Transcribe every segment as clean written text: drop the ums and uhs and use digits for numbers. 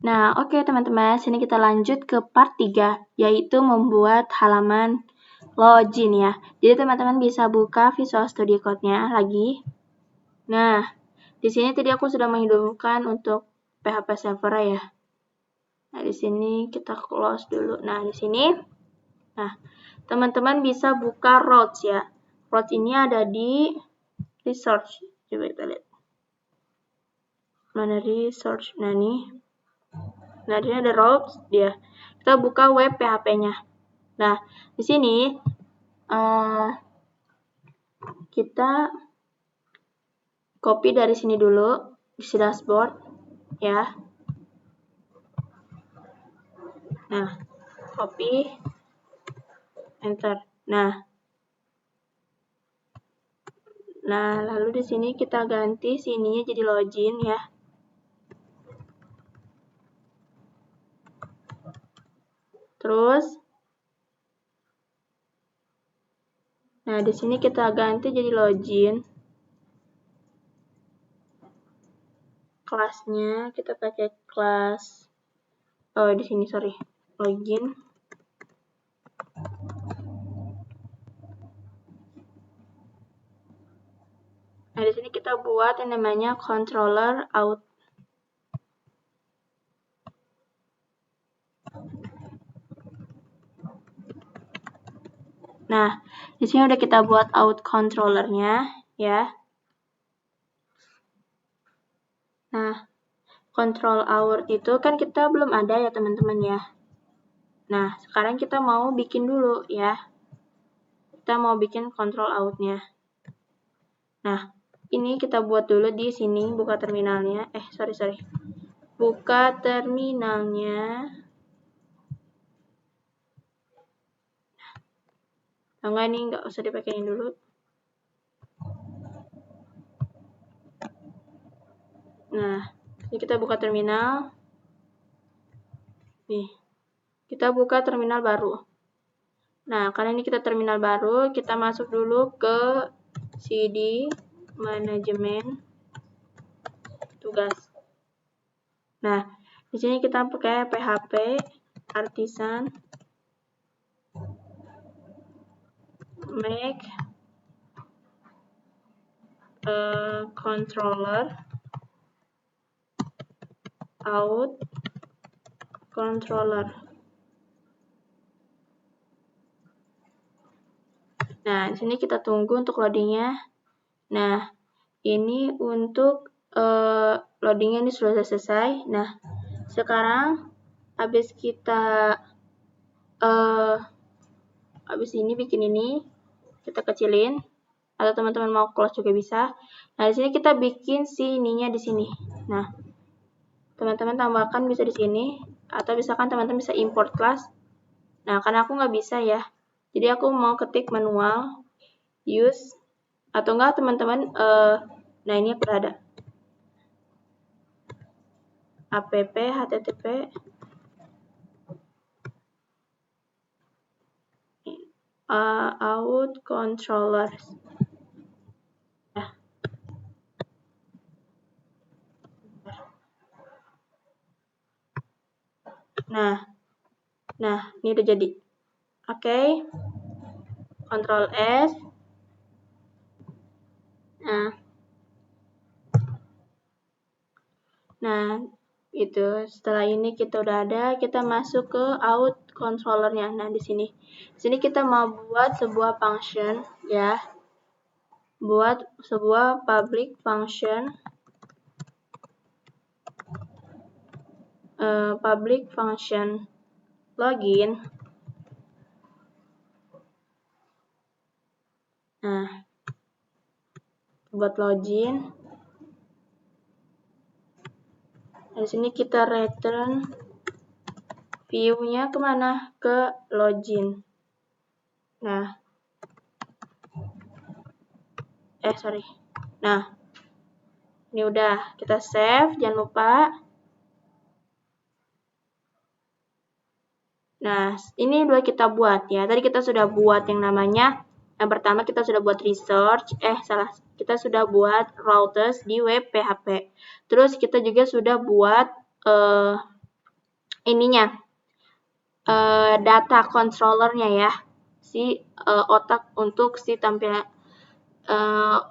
Nah, oke teman-teman, sini kita lanjut ke part 3, yaitu membuat halaman login ya. Jadi teman-teman bisa buka Visual Studio Code-nya lagi. Nah, di sini tadi aku sudah menghidupkan untuk PHP server ya. Nah, di sini kita close dulu. Nah, di sini, nah, teman-teman bisa buka routes ya. Routes ini ada di research. Coba kita lihat. Mana research? Nah, nih. Nah, di sini ada routes dia. Kita buka web PHP-nya. Nah, di sini kita copy dari sini dulu, di dashboard ya. Nah, copy, enter. Nah, lalu di sini kita ganti sininya jadi login ya. Terus, nah di sini kita ganti jadi login. Kelasnya kita pakai kelas. Oh, di sini sorry, login. Nah, di sini kita buat yang namanya controller out. Nah, di sini udah kita buat out controllernya ya. Nah, control out itu kan kita belum ada ya teman-teman ya. Nah, sekarang kita mau bikin dulu ya. Kita mau bikin control out-nya. Nah, ini kita buat dulu di sini, buka terminalnya. Sorry. Buka terminalnya. Enggak, ini nggak usah dipakein dulu. Nah, ini kita buka terminal. Nih, kita buka terminal baru. Nah, karena ini kita terminal baru, kita masuk dulu ke CD manajemen tugas. Nah, di sini kita pakai PHP artisan make a controller out controller. Nah, di sini kita tunggu untuk loadingnya. Nah, ini untuk loadingnya ini sudah selesai. Nah, sekarang habis kita habis ini bikin ini, kita kecilin. Atau teman-teman mau close juga bisa. Nah, di sini kita bikin si ininya di sini. Nah, teman-teman tambahkan bisa di sini. Atau misalkan teman-teman bisa import class. Nah, karena aku nggak bisa ya. Jadi aku mau ketik manual, use, atau enggak teman-teman, nah ini berada. App, http, out controllers. Nah, ini udah jadi. Oke. Ctrl S. Nah, itu setelah ini kita udah ada, kita masuk ke out controllernya. Nah, di sini kita mau buat sebuah function ya. Buat sebuah public function login. Nah, buat login. Di sini kita return view-nya kemana? Ke login. Nah, sorry. Nah, ini udah kita save, jangan lupa. Nah, ini udah kita buat ya. Tadi kita sudah buat yang namanya, yang pertama kita sudah buat research, kita sudah buat routers di web PHP. Terus kita juga sudah buat ininya, data controllernya ya, si otak untuk si tampilan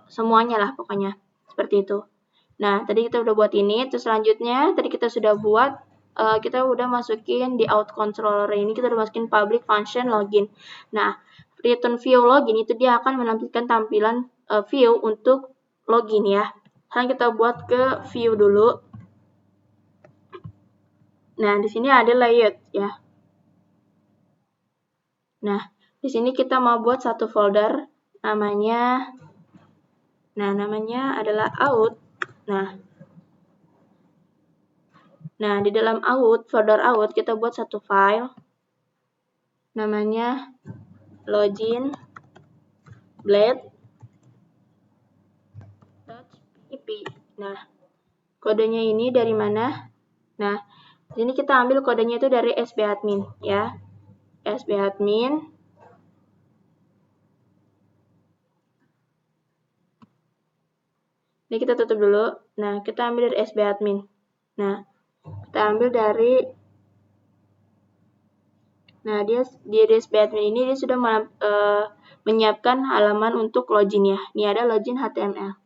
semuanya lah pokoknya, seperti itu. Nah, tadi kita udah buat ini, terus selanjutnya tadi kita sudah buat, kita udah masukin di out controller ini, kita udah masukin public function login. Nah, return view login itu dia akan menampilkan tampilan view untuk login ya. Sekarang kita buat ke view dulu. Nah, di sini ada layout ya. Nah, di sini kita mau buat satu folder, namanya adalah out. Nah, di dalam out, folder out, kita buat satu file, namanya login blade.py. Nah, kodenya ini dari mana? Nah, di sini kita ambil kodenya itu dari sbadmin ya. Sbadmin. Ini kita tutup dulu. Nah, kita ambil dari sbadmin. Nah, kita ambil dari di sbadmin ini dia sudah menyiapkan halaman untuk login ya. Ini ada login HTML.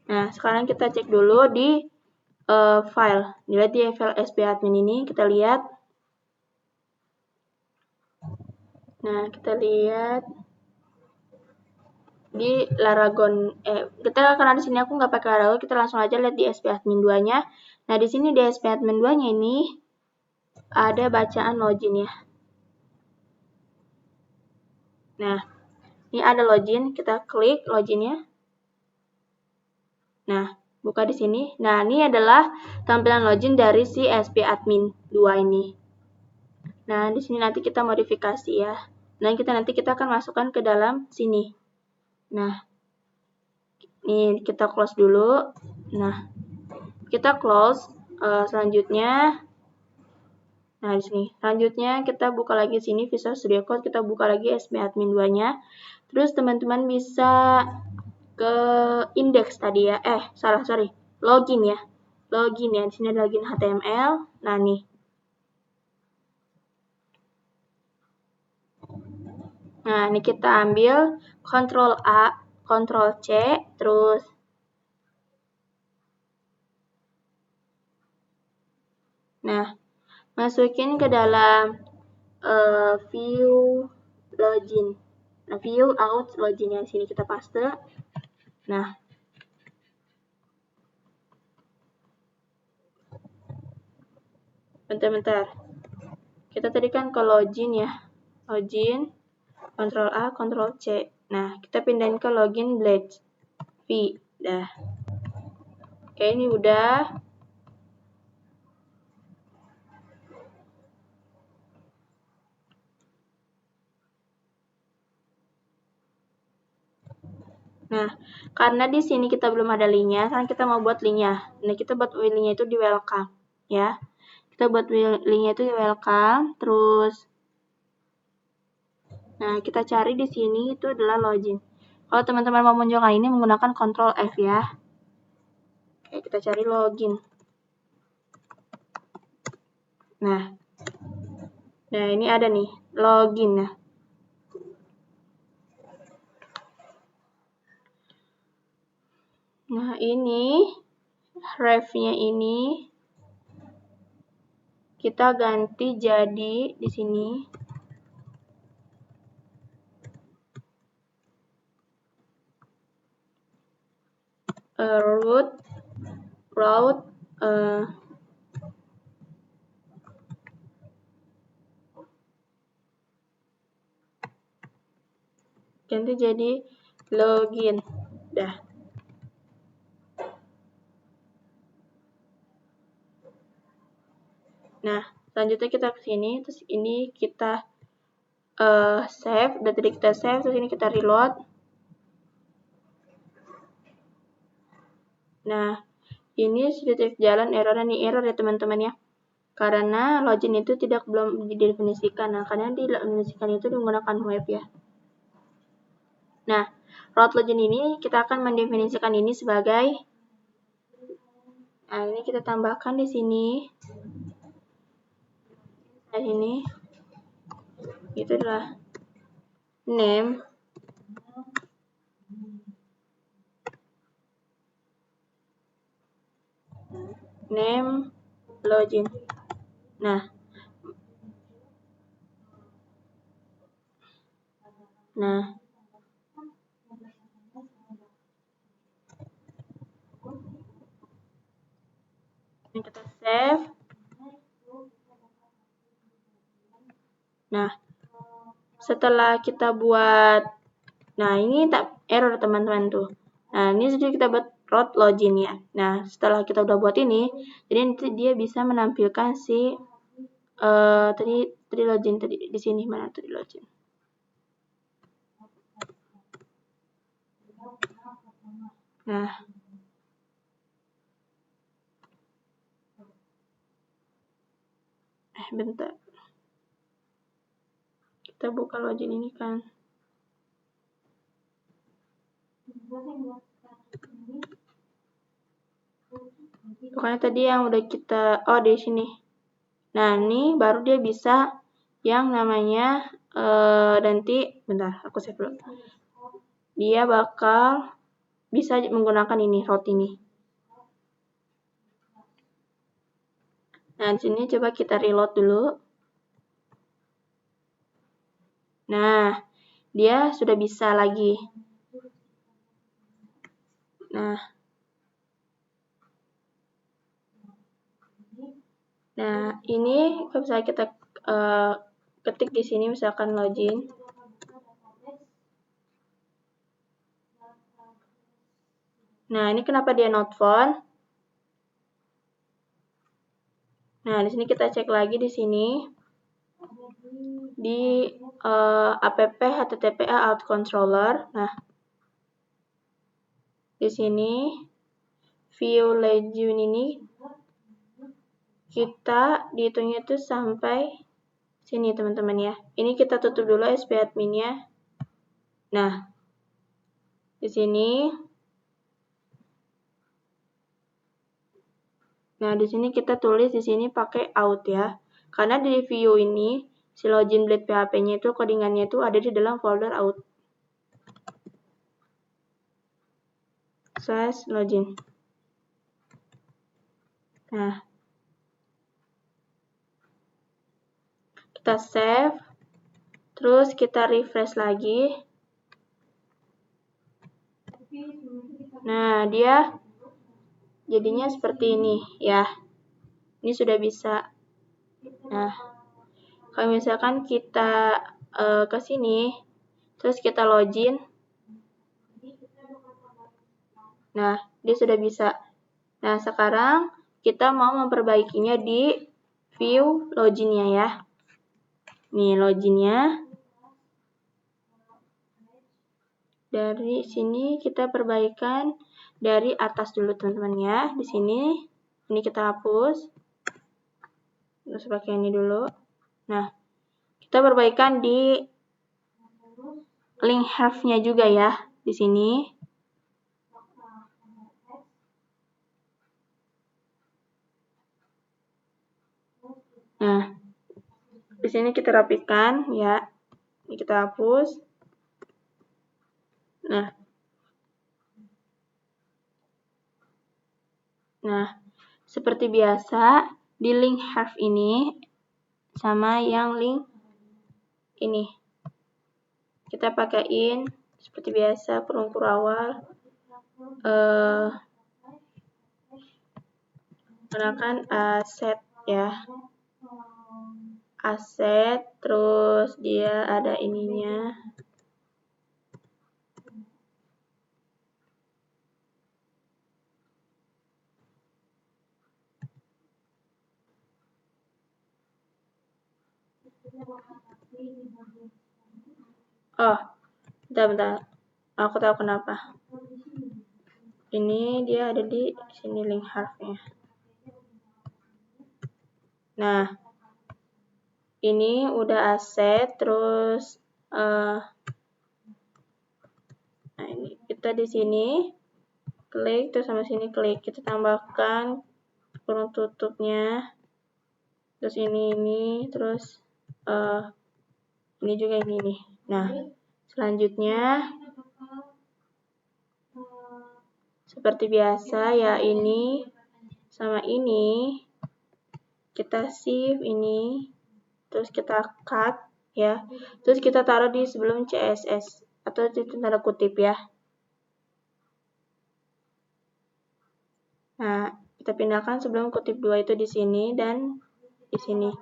Nah, sekarang kita cek dulu di file. Dilihat di file sbadmin ini, kita lihat. Nah, kita lihat di Laragon. Kita karena di sini aku nggak pakai Laragon, kita langsung aja lihat di sbadmin 2-nya. Nah, di sini di sbadmin 2-nya ini ada bacaan login ya. Nah, ini ada login, kita klik loginnya. Nah, buka di sini. Nah, ini adalah tampilan login dari si sbadmin 2 ini. Nah, di sini nanti kita modifikasi ya. Nah, nanti kita akan masukkan ke dalam sini. Nah, ini kita close dulu. Nah, kita close. Selanjutnya, nah di sini. Selanjutnya kita buka lagi sini Visual Studio Code. Kita buka lagi sbadmin 2-nya. Terus teman-teman bisa ke index tadi ya. Sorry. Login ya. Login ya. Di sini ada login HTML. Nah, nih. Nah, ini kita ambil Ctrl A, Ctrl C, terus masukin ke dalam view login. Nah, view out login yang sini kita paste. Nah, bentar. Kita tadi kan ke login ya. Login, Ctrl A, Ctrl C. Nah, kita pindahin ke login blade. Dah. Oke, ini udah. Nah, karena di sini kita belum ada linknya, sekarang kita mau buat linknya. Nah, kita buat linknya itu di welcome, ya. Kita buat linknya itu di welcome, terus, nah kita cari di sini itu adalah login. Kalau teman-teman mau menunjukkan ini menggunakan Ctrl F ya. Oke, kita cari login. Nah ini ada nih login ya. Nah, ini ref-nya ini kita ganti jadi di sini root ganti jadi login. Dah. Nah, selanjutnya kita ke sini, terus ini kita save, udah tadi kita save, terus ini kita reload. Nah, ini sudah jalan error ya teman-teman ya. Karena login itu belum didefinisikan. Nah, karena didefinisikan itu menggunakan web ya. Nah, route login ini kita akan mendefinisikan ini sebagai Nah, ini kita tambahkan di sini. Nah, ini itu adalah name login. Nah, ini kita save. Nah, setelah kita buat, nah ini tak error teman-teman tuh. Nah, ini sudah kita buat root login ya. Nah, setelah kita udah buat ini, jadi nanti dia bisa menampilkan si tadi login tadi di sini, mana tuh di login. Nah, bentar. Kita buka login ini kan. Pokoknya tadi yang udah kita, oh di sini. Nah, ini baru dia bisa yang namanya nanti, bentar, aku save dulu. Dia bakal bisa menggunakan ini, root ini. Nah, di sini coba kita reload dulu. Nah, dia sudah bisa lagi. Nah, ini kalau misalnya kita ketik di sini misalkan login. Nah, ini kenapa dia not found? Nah, di sini kita cek lagi di sini di app httpa out controller. Nah, di sini view login ini kita dihitungnya itu sampai sini teman-teman ya. Ini kita tutup dulu SP adminnya. Nah, di sini. Nah, di sini kita tulis di sini pakai out ya. Karena di view ini si login blade PHP-nya itu codingannya itu ada di dalam folder out. /login. Nah, kita save. Terus kita refresh lagi. Nah, dia jadinya seperti ini ya. Ini sudah bisa. Nah, kalau misalkan kita ke sini, terus kita login. Nah, dia sudah bisa. Nah, sekarang kita mau memperbaikinya di view loginnya ya. Nih loginnya. Dari sini kita perbaikan dari atas dulu teman-teman ya. Di sini, ini kita hapus. Terus pakai ini dulu. Nah, kita perbaikan di link have-nya juga ya. Di sini. Nah, di sini kita rapikan ya. Ini kita hapus. Nah, seperti biasa di link have ini sama yang link ini. Kita pakaiin seperti biasa perungkur awal. Gunakan aset ya. Aset, terus dia ada ininya. Oh, bentar. Aku tahu kenapa. Ini dia ada di sini link have-nya. Nah, ini udah aset, terus nah ini kita di sini klik, terus sama sini klik, kita tambahkan kurung tutupnya, terus ini, terus ini juga ini nih. Nah, selanjutnya seperti biasa ya, ini sama ini kita shift ini, terus kita cut ya, terus kita taruh di sebelum CSS atau di tanda kutip ya. Nah, kita pindahkan sebelum kutip 2 itu di sini dan di sini.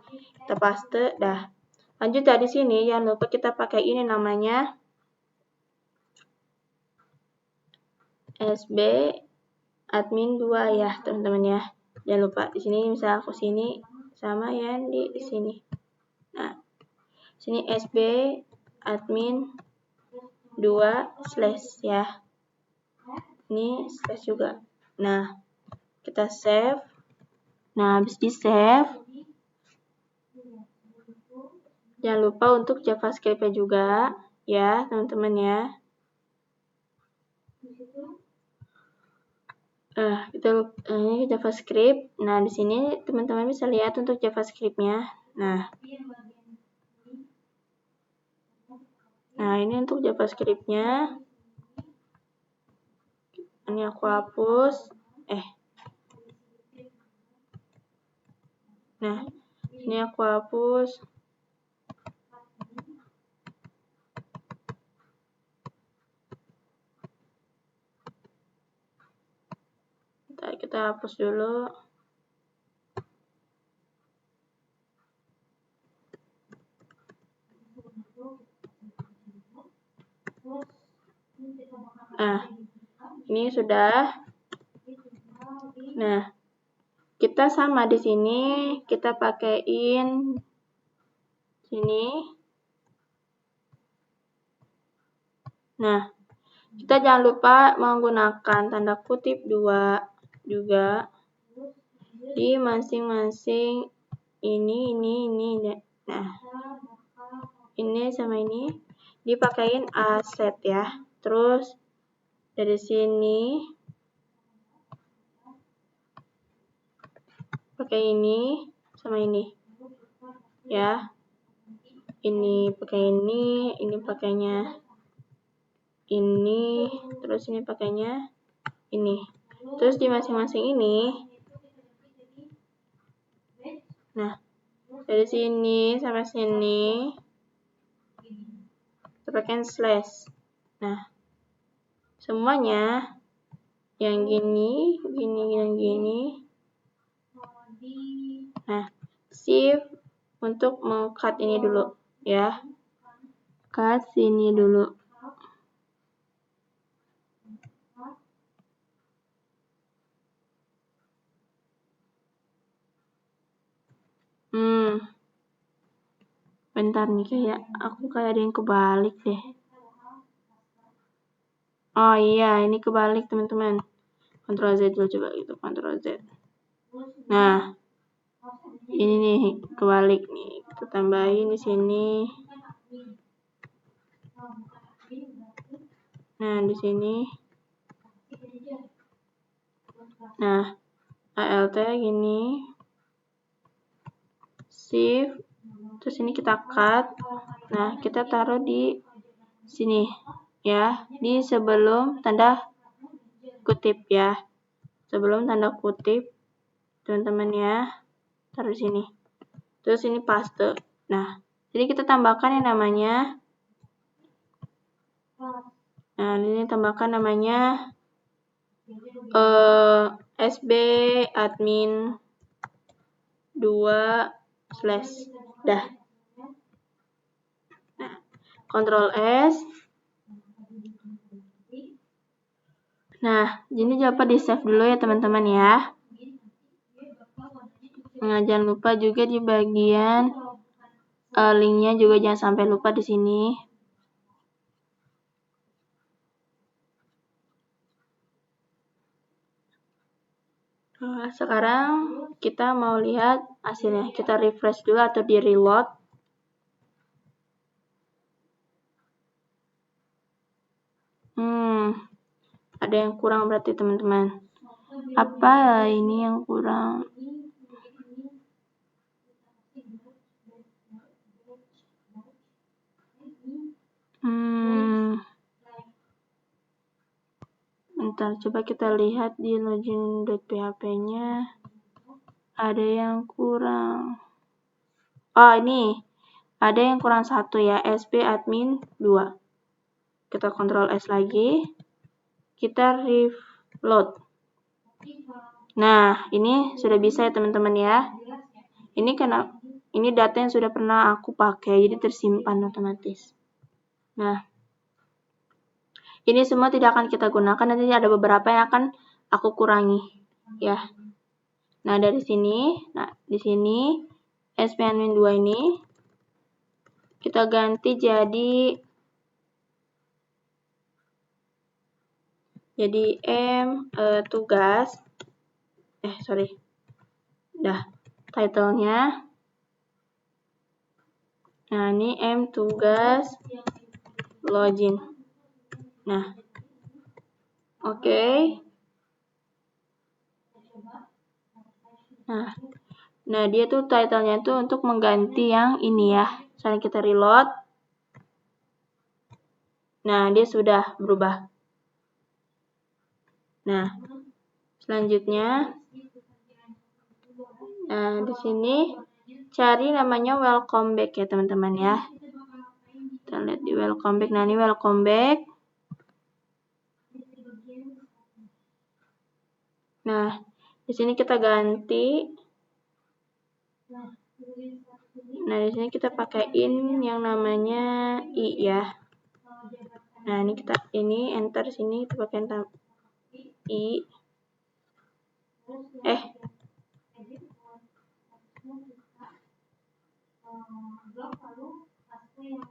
Kita paste, dah. Lanjut dari sini, jangan lupa kita pakai ini namanya SB admin 2 ya, teman-teman ya. Jangan lupa di sini misal aku sini sama yang di sini. Nah, sini SB admin 2/ ya. Ini slash juga. Nah, kita save. Nah, habis di save, jangan lupa untuk JavaScript-nya juga ya, teman-teman ya. Ini JavaScript. Nah, di sini teman-teman bisa lihat untuk JavaScript-nya. Nah, ini untuk JavaScript-nya. Ini aku hapus. Nah, ini aku hapus. Kita hapus dulu. Nah, ini sudah. Nah, kita sama di sini, kita pakaiin sini. Nah, kita jangan lupa menggunakan tanda kutip 2 juga di masing-masing ini. Nah, ini sama ini dipakein aset ya. Terus dari sini pakai ini sama ini ya. Ini pakai ini pakainya ini, terus ini pakainya ini. Terus di masing-masing ini, nah, dari sini sampai sini kita pakai slash. Nah, semuanya yang gini, yang gini. Nah, shift untuk meng-cut ini dulu ya. Cut sini dulu. Bentar nih, aku kayak ada yang kebalik deh. Oh iya, ini kebalik teman-teman. Ctrl Z dulu coba gitu, Ctrl Z. Nah, ini nih kebalik nih. Kita tambahin di sini. Nah, di sini. Nah, ALT gini. Shift. Terus ini kita cut. Nah, kita taruh di sini ya, di sebelum tanda kutip ya. Sebelum tanda kutip, teman-teman ya. Taruh di sini. Terus ini paste. Nah, jadi kita tambahkan yang namanya ini tambahkan namanya SB admin 2/ dah. Nah, Ctrl S. Nah, ini dapat di save dulu ya teman-teman ya. Nah, jangan lupa juga di bagian linknya juga jangan sampai lupa di sini. Nah, sekarang kita mau lihat hasilnya. Kita refresh dulu atau di reload. Ada yang kurang berarti teman-teman. Apa ini yang kurang? Bentar, coba kita lihat di login.php-nya. Ada yang kurang. Oh, ini. Ada yang kurang satu ya, sp admin 2. Kita Ctrl S lagi. Kita reload. Nah, ini sudah bisa ya teman-teman ya. Ini karena ini data yang sudah pernah aku pakai, jadi tersimpan otomatis. Nah, ini semua tidak akan kita gunakan, nanti ada beberapa yang akan aku kurangi, ya. Nah, dari sini, di sini sp-admin 2 ini kita ganti jadi tugas. Title-nya. Nah, ini tugas login. Nah, oke. Nah, dia tuh title-nya tuh untuk mengganti yang ini ya. Misalnya kita reload. Nah, dia sudah berubah. Nah, selanjutnya, di sini cari namanya welcome back ya teman-teman ya. Kita lihat di welcome back. Nah, ini welcome back. Nah, di sini kita ganti. Nah, di sini kita pakaiin yang namanya i ya. Nah, ini enter sini kita pakai i.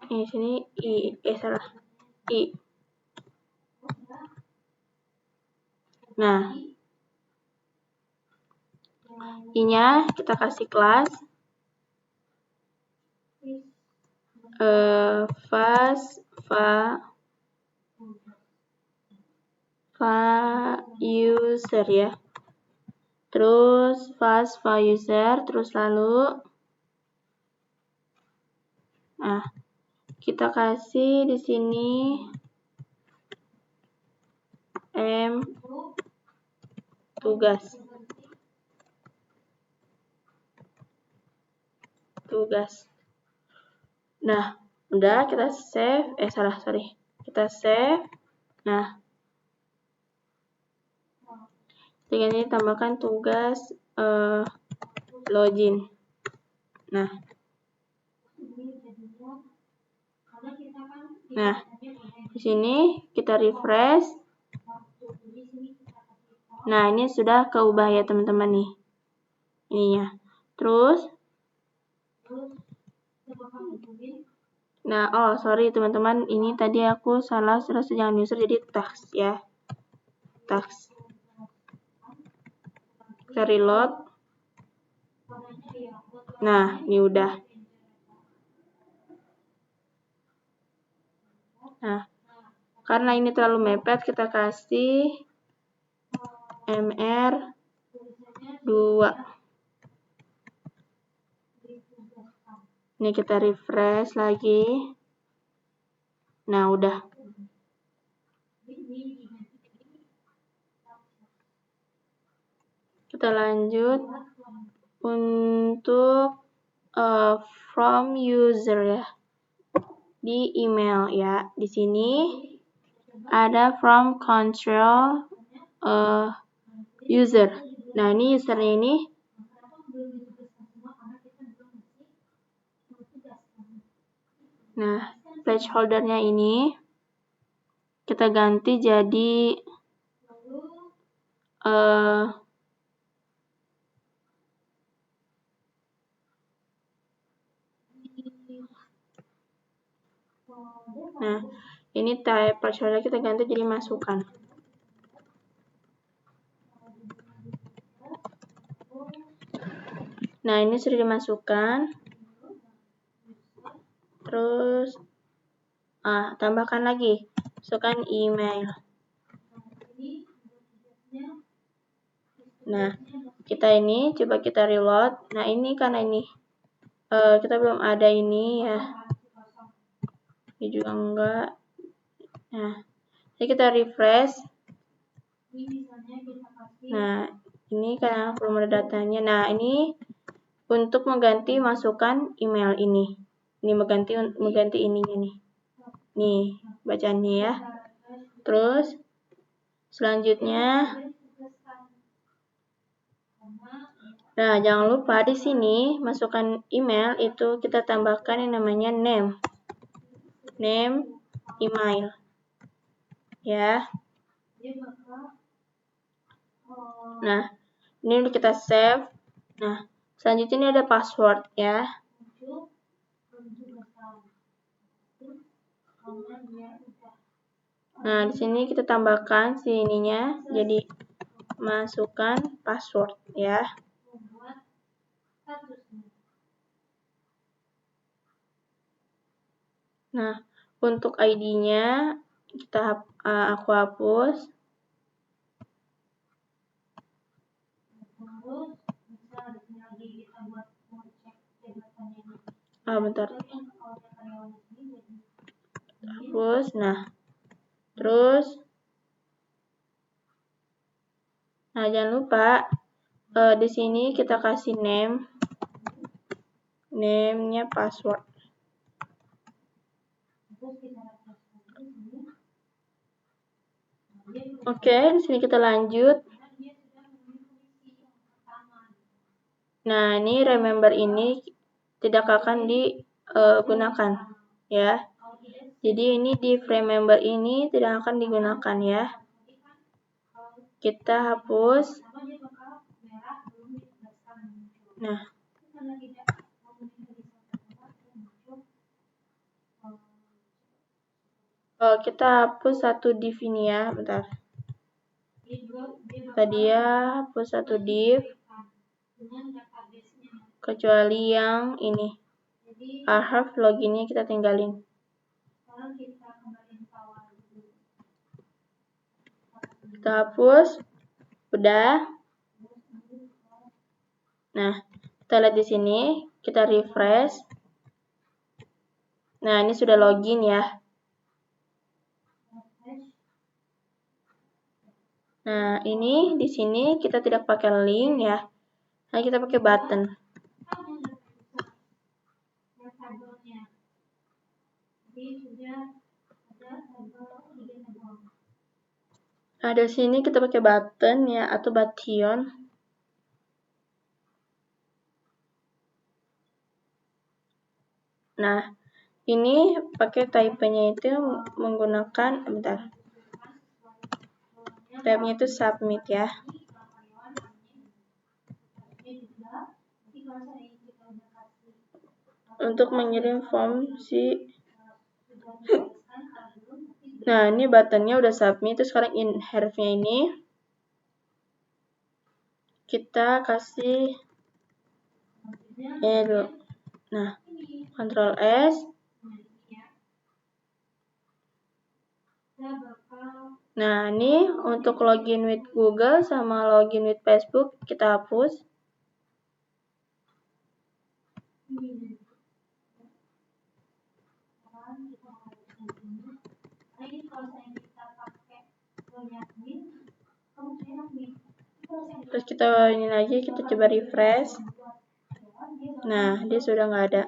Di sini salah. I. Nah, i-nya kita kasih kelas user ya. Terus user, terus lalu kita kasih di sini tugas. Nah, udah kita save. Kita save. Nah, dengan ini tambahkan tugas login. Nah, di sini kita refresh. Nah, ini sudah keubah ya teman-teman nih. Ininya. Terus sorry teman-teman, ini tadi aku salah jangan user jadi task ya. Task. Kita reload. Nah, ini udah. Nah, karena ini terlalu mepet, kita kasih mr2. Ini kita refresh lagi. Nah, udah. Kita lanjut untuk from user ya. Di email ya. Di sini ada from control user. Nah, ini usernya ini placeholder-nya ini kita ganti jadi ini type placeholder kita ganti jadi masukan. Nah, ini sudah dimasukkan. Terus tambahkan lagi, masukkan email. Nah, coba kita reload. Nah, ini karena ini kita belum ada ini ya. Ini juga enggak. Nah, jadi kita refresh. Nah, ini karena belum ada datanya. Nah, ini untuk mengganti masukkan email ini. Ini mengganti ininya nih. Nih, bacaannya ya. Terus selanjutnya, nah jangan lupa di sini masukkan email itu kita tambahkan yang namanya name email ya. Nah, ini udah kita save. Nah, selanjutnya ini ada password ya. Nah, di sini kita tambahkan si ininya, jadi masukkan password ya. Nah, untuk ID-nya aku hapus. Bentar. Hapus. Nah, terus jangan lupa di sini kita kasih name-nya password. Oke, di sini kita lanjut. Nah, ini remember ini tidak akan digunakan ya. Jadi ini di remember ini tidak akan digunakan ya. Kita hapus. Nah, kita hapus satu div ini ya, bentar. Tadi ya hapus satu div, kecuali yang ini. Archive loginnya kita tinggalin. Kita hapus, udah. Nah, kita lihat di sini, kita refresh. Nah, ini sudah login ya. Nah, ini di sini kita tidak pakai link ya. Nah, kita pakai button. Nah, di sini kita pakai button ya atau button. Nah, ini pakai type-nya itu menggunakan, bentar. Type-nya itu submit ya. Untuk mengirim form si nah, ini buttonnya udah submit. Terus sekarang in href-nya ini kita kasih dulu. Nah, Ctrl S. Nah, ini untuk login with Google sama login with Facebook kita hapus. Terus kita ini lagi, kita coba refresh. Nah, dia sudah nggak ada.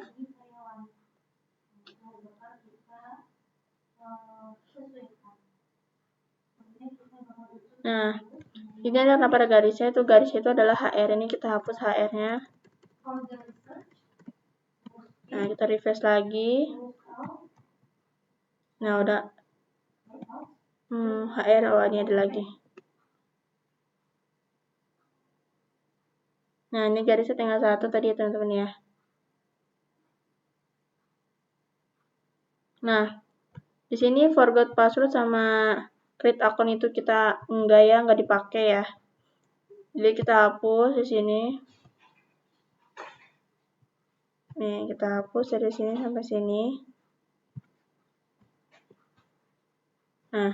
Nah, ini ada kenapa ada garisnya, itu garisnya itu adalah HR, ini kita hapus HR-nya. Nah, kita refresh lagi. Nah, udah HR awalnya ada lagi. Nah, ini garisnya tinggal satu tadi ya teman-teman ya. Nah, di sini forgot password sama create account itu kita nggak dipakai ya. Jadi kita hapus di sini. Nih, kita hapus dari sini sampai sini. Nah,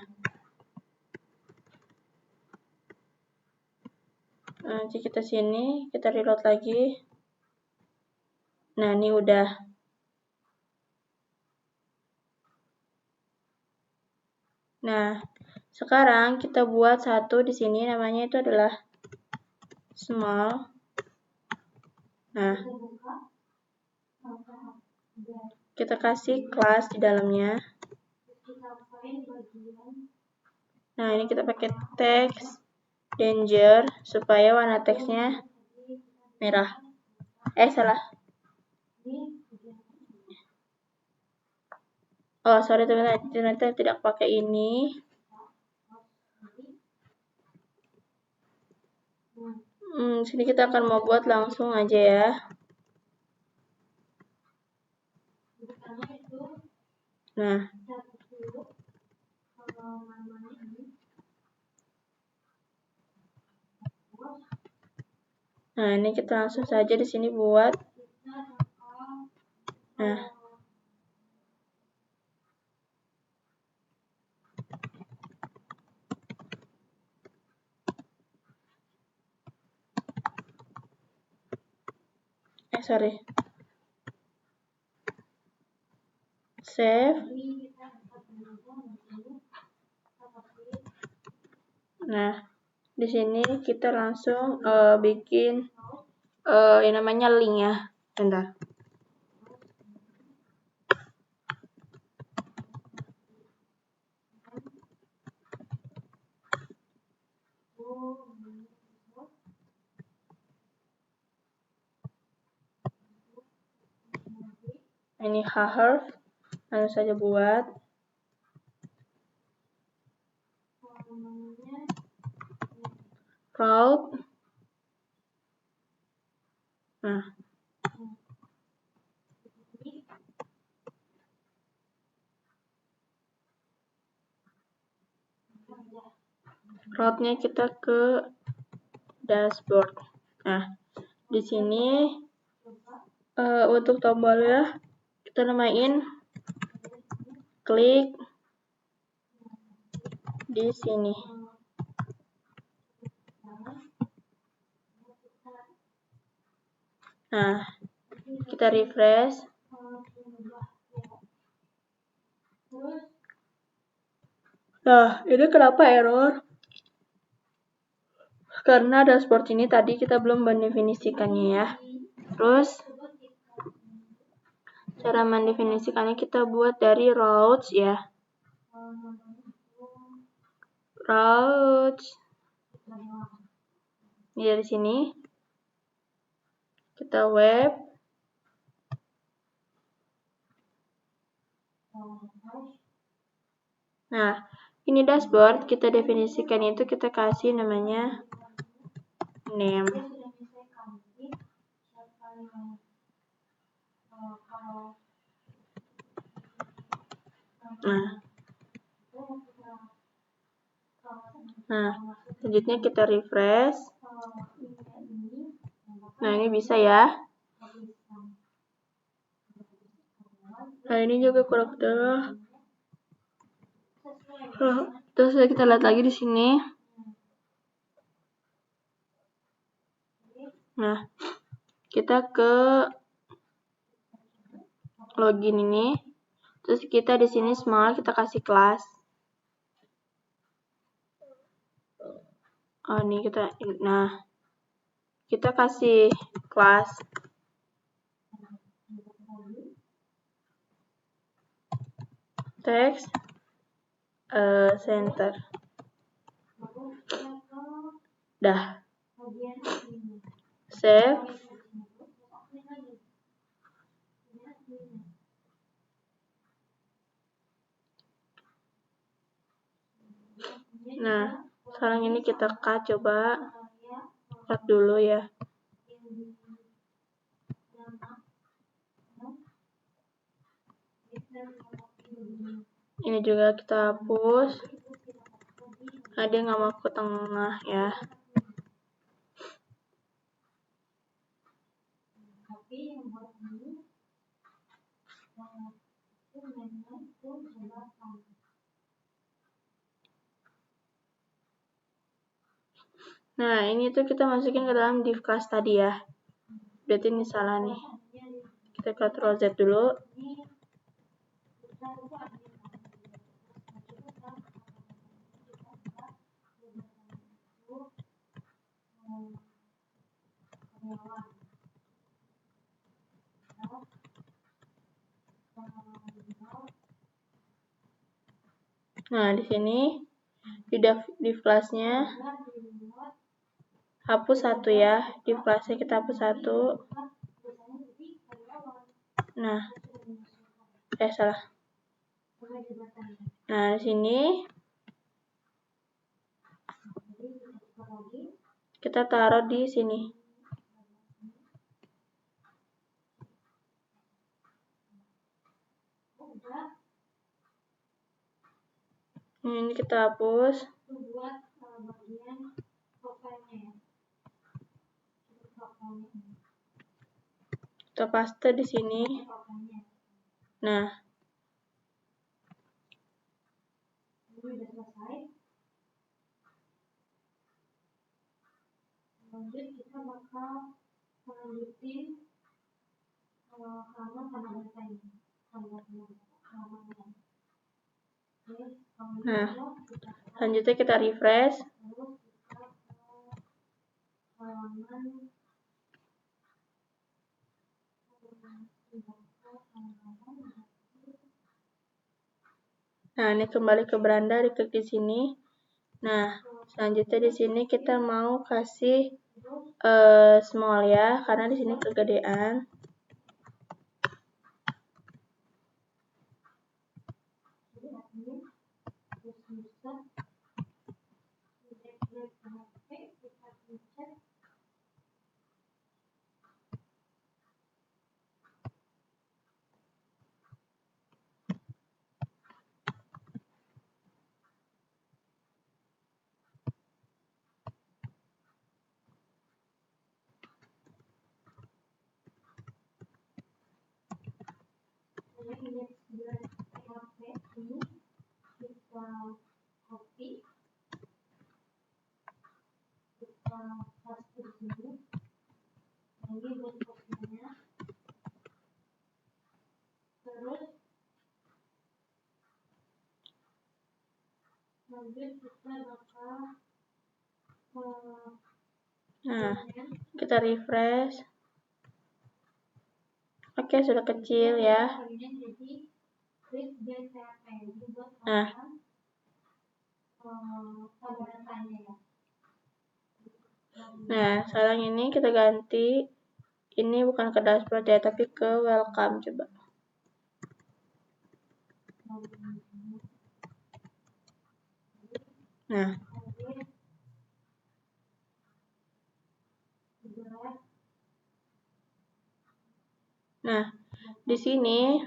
nanti kita sini, kita reload lagi. Nah, ini udah. Nah, sekarang kita buat satu di sini, namanya itu adalah small. Nah, kita kasih kelas di dalamnya. Nah, ini kita pakai teks danger supaya warna teksnya merah. Salah. Oh, sorry teman-teman, ternyata tidak pakai ini. Sini kita akan mau buat langsung aja ya. Nah, ini kita langsung saja di sini buat. Nah, sorry. Save. Nah, di sini kita langsung bikin yang namanya link ya. Bentar. Ini Href, langsung saja buat. Route. Nah, route-nya kita ke dashboard. Nah, di sini untuk tombolnya kita namain klik di sini. Nah, kita refresh. Nah, ini kenapa error? Karena dashboard ini tadi kita belum mendefinisikannya ya. Terus, cara mendefinisikannya kita buat dari routes ya. Routes. Ini dari sini. Kita web. Nah, ini dashboard, kita definisikan itu kita kasih namanya name. Nah, selanjutnya kita refresh. Nah, ini bisa ya. Nah, ini juga kurang udah. Terus kita lihat lagi di sini. Nah, kita ke login ini. Terus kita di sini small, kita kasih kelas. Oh, ini kita. Nah, kita kasih kelas. Text center. Dah. Save. Nah, sekarang ini kita coba cut dulu ya. Ini juga kita hapus. Nah, dia nggak mau ke tengah ya. Nah, ini tuh kita masukin ke dalam div class tadi ya. Berarti ini salah nih. Kita Ctrl Z dulu. Nah, di sini div class-nya hapus satu ya. Div class-nya kita hapus satu. Nah, salah. Nah, di sini kita taruh di sini. Ini kita hapus. Kita paste di sini. Nah, lanjut kita bakal melanjutin halaman sama data ini. Nah, selanjutnya kita refresh. Nah, ini kembali ke beranda, diklik di sini. Nah, selanjutnya di sini kita mau kasih small ya, karena di sini kegedean. Kita copy, kita paste di sini. Ini buat copy-nya. Terus lanjut kita bakal kita refresh. Oke, sudah kecil ya. Nah, sekarang ini kita ganti. Ini bukan ke dashboard ya, tapi ke welcome coba. Nah, di sini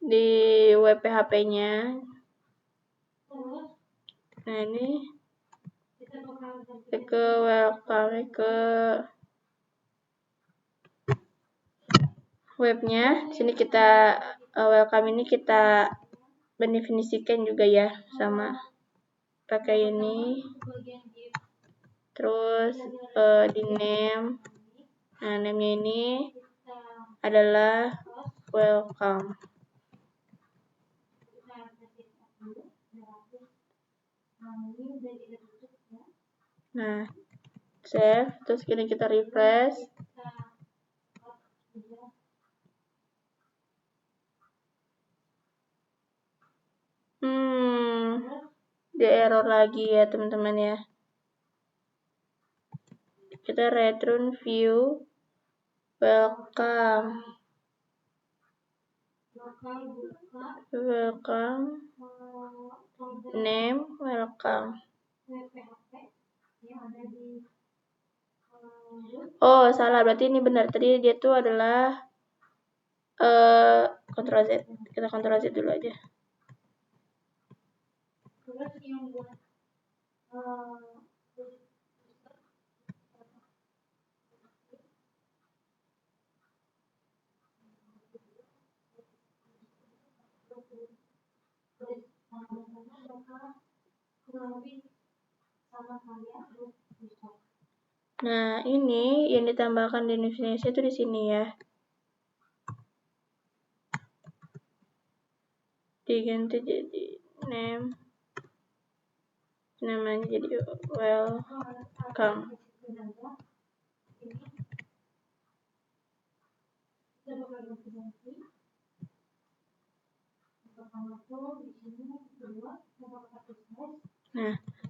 di WP-HP-nya. Nah, ini ke welcome ke webnya. Di sini kita welcome ini kita mendefinisikan juga ya, sama pakai ini. Terus di name. Nah, name-nya ini adalah welcome. Nah, save, terus kini kita refresh. Dia error lagi ya teman-teman ya. Kita return view welcome. Name welcome. Oh, salah, berarti ini benar. Tadi dia tuh adalah Ctrl Z. Kita Ctrl Z dulu aja. Terus yang buat nah, ini yang ditambahkan di Indonesia itu di sini ya. Diganti jadi name. Namanya jadi welcome.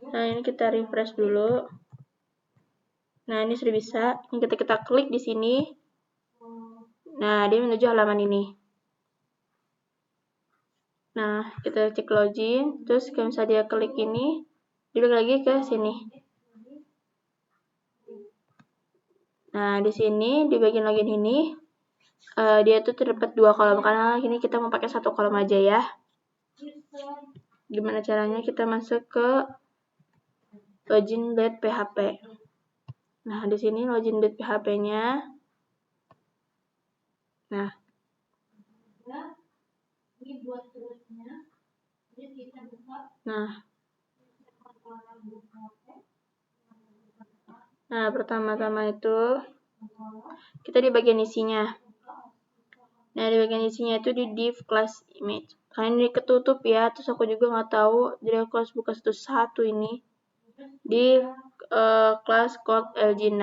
Nah ini kita refresh dulu. Nah ini sudah bisa. Ini kita klik di sini. Nah dia menuju halaman ini. Nah kita cek login. Terus kalau misalnya dia klik ini, dia balik lagi ke sini. Nah di sini di bagian login ini dia tuh terdapat 2 kolom karena ini kita mau pakai 1 kolom aja ya. Gimana caranya? Kita masuk ke login.php. Nah, di sini login.php-nya. Nah. Nah, pertama-tama itu kita di bagian isinya. Nah, di bagian isinya itu di div class image. Karena ini ketutup ya, terus aku juga nggak tahu, jadi aku harus buka satu ini di kelas code LG6.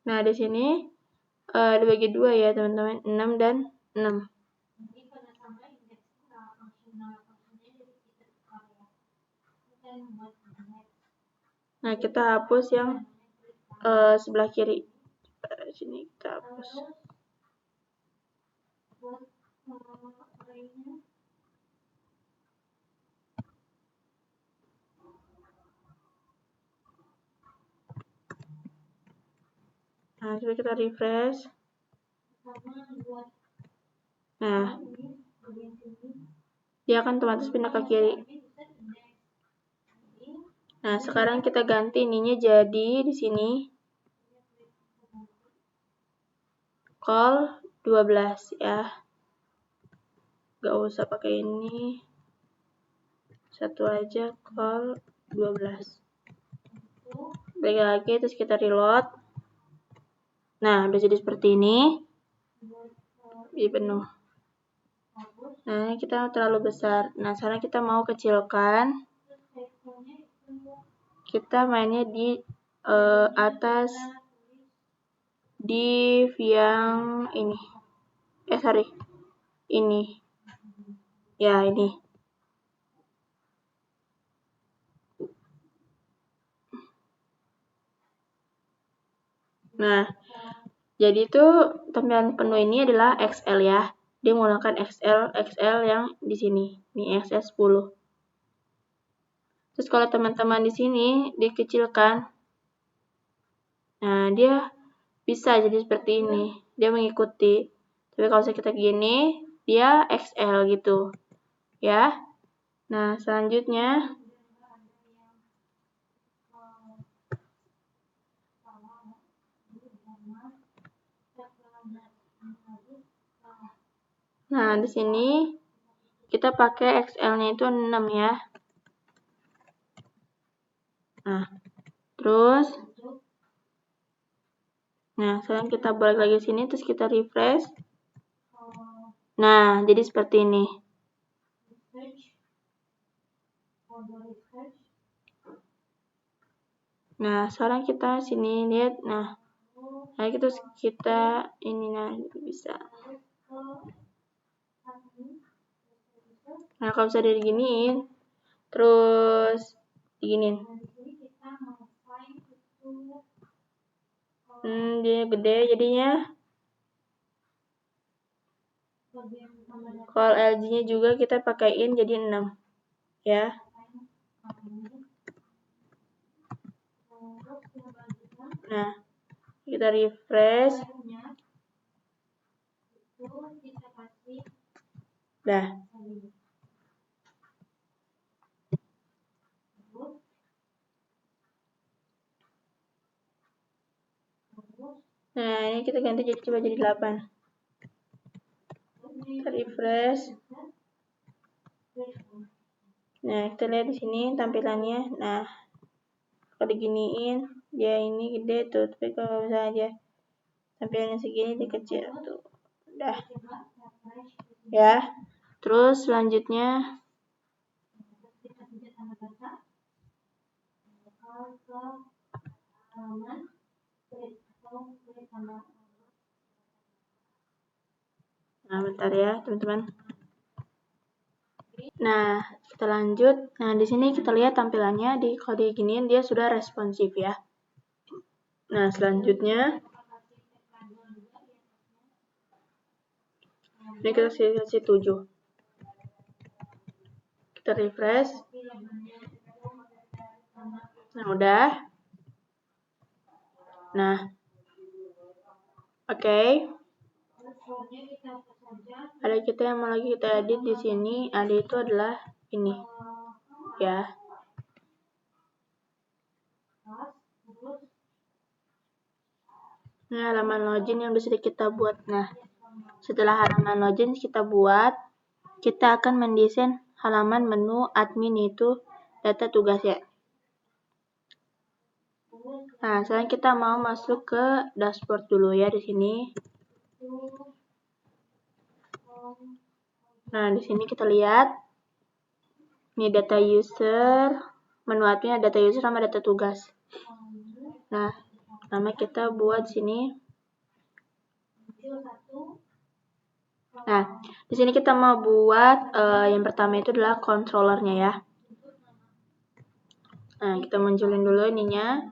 Nah, di sini dibagi 2 ya, teman-teman, 6 dan 6. Nah, kita hapus yang sebelah kiri. Sini kita hapus. Nah, coba kita refresh. Nah, dia akan otomatis pindah ke kiri. Nah, sekarang kita ganti ininya jadi di sini call 12 ya. Gak usah pakai ini. Satu aja call 12. Balik lagi terus kita reload. Nah, udah jadi seperti ini. Jadi penuh. Nah, ini kita terlalu besar. Nah, sekarang kita mau kecilkan. Kita mainnya di atas div yang ini. Ini. Ya, ini. Nah, jadi itu tampilan penuh ini adalah XL ya. Dia menggunakan XL yang di sini. Ini XL 10. Terus kalau teman-teman di sini dikecilkan, nah dia bisa jadi seperti ini. Dia mengikuti. Tapi kalau kita gini, dia XL gitu. Ya. Nah, selanjutnya nah, di sini kita pakai XL-nya itu 6 ya. Nah, terus nah, sekarang kita balik lagi sini terus kita refresh. Nah, jadi seperti ini. Nah, sekarang kita sini lihat. Nah, terus kita ini nah bisa. Nah, kalau bisa diginiin, terus diginiin. Dia gede jadinya. Kalau LG-nya juga kita pakaiin jadi 6. Ya. Nah, kita refresh. Dah. Nah, ini kita ganti coba jadi 8. Kita refresh. Nah, kita lihat di sini tampilannya. Nah, kalau diginiin, dia ini gede tuh. Tapi kalau misalnya tampilannya segini, dia kecil tuh. Udah. Ya. Terus selanjutnya Nah, bentar ya, teman-teman. Nah, kita lanjut. Nah, di sini kita lihat tampilannya kalau diginiin dia sudah responsif ya. Nah, selanjutnya ini kita kasih 7. Kita refresh. Nah, udah. Nah, oke. Ada kita yang mau lagi kita edit di sini. Ada itu adalah ini, ya. Ini halaman login yang bisa kita buat. Nah, setelah halaman login kita buat, kita akan mendesain halaman menu admin itu data tugas ya. Nah, sekarang kita mau masuk ke dashboard dulu ya di sini. Nah, di sini kita lihat ini data user, menu admin ada data user sama data tugas. Nah, pertama kita buat sini. Nah, di sini kita mau buat yang pertama itu adalah controllernya ya. Nah, kita munculin dulu ininya.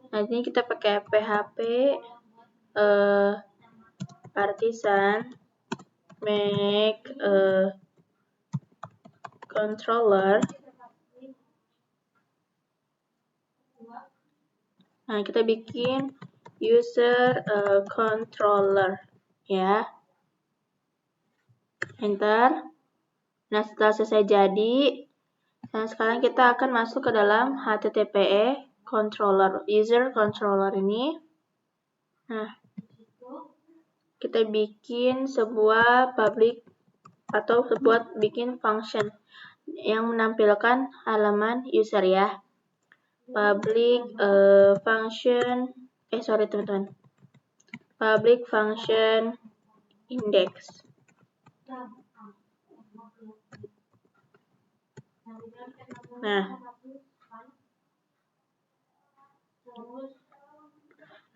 Nah, ini kita pakai PHP artisan make controller. Nah, kita bikin user controller ya. Enter. Nah, setelah selesai jadi, nah sekarang kita akan masuk ke dalam HTTPE controller, user controller ini. Nah, kita bikin sebuah public atau bikin function yang menampilkan halaman user ya. Public function, teman-teman. Public function index. Nah,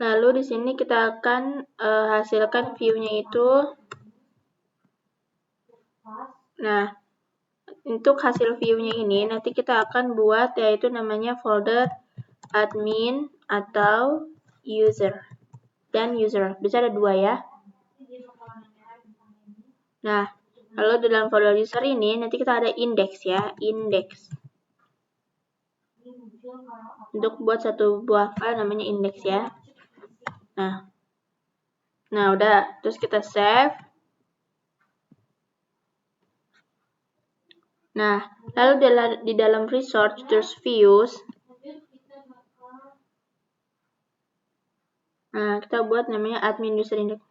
lalu di sini kita akan hasilkan view-nya itu. Nah, untuk hasil view-nya ini nanti kita akan buat yaitu namanya folder admin atau user dan user. Bisa ada 2 ya. Nah, lalu dalam folder user ini nanti kita ada index ya, index. Untuk buat satu buah file namanya index ya. Nah, udah. Terus kita save. Nah, lalu di dalam resource terus views. Nah, kita buat namanya admin user index.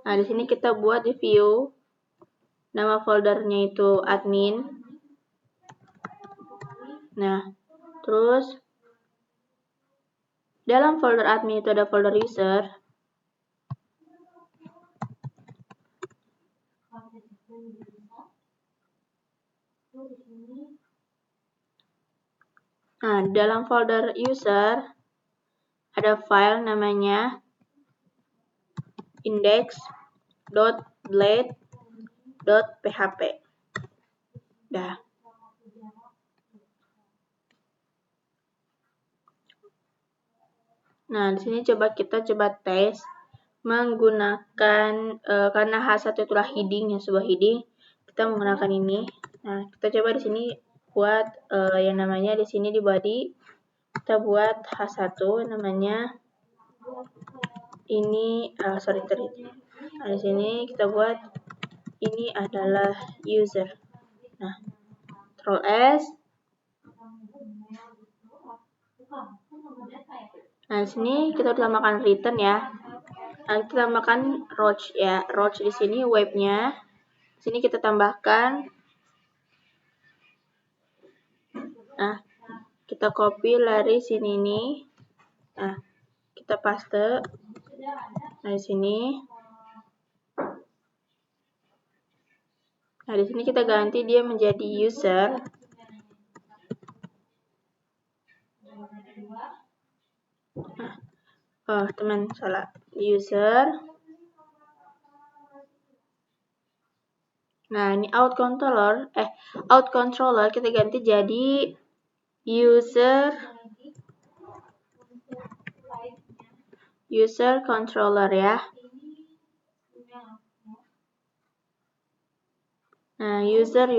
Nah, di sini kita buat di view. Nama foldernya itu admin. Nah, terus dalam folder admin itu ada folder user. Nah, dalam folder user ada file namanya index.blade.php. Dah. Nah, di sini kita coba tes menggunakan karena H1 itulah heading ya, sebuah heading. Kita menggunakan ini. Nah, kita coba di sini buat yang namanya di sini di body kita buat H1 namanya ini Nah, di sini kita buat ini adalah user. Nah, Ctrl S. Nah, di sini kita tambahkan return ya. Nah, kita tambahkan roach ya. Roach di sini webnya. Di sini kita tambahkan. Nah, kita copy dari sini nih. Nah, kita paste. Nah, di sini. Nah, di sini kita ganti dia menjadi user. Oh, teman salah. User. Nah, ini out controller kita ganti jadi user controller ya. Nah, user.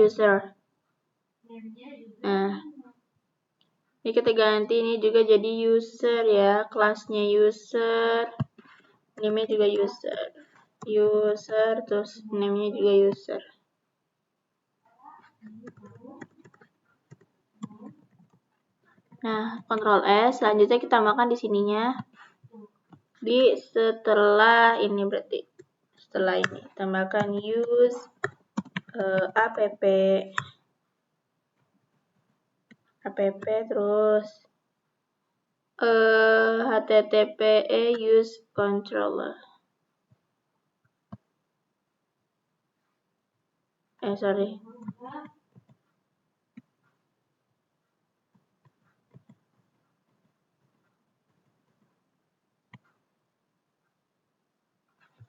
Nah, ini kita ganti ini juga jadi user ya, kelasnya user, name-nya juga user, terus name-nya juga user. Nah, Ctrl S, selanjutnya kita tambahkan di sininya, di setelah ini berarti, setelah ini, tambahkan use app, terus httpe use controller. Sorry.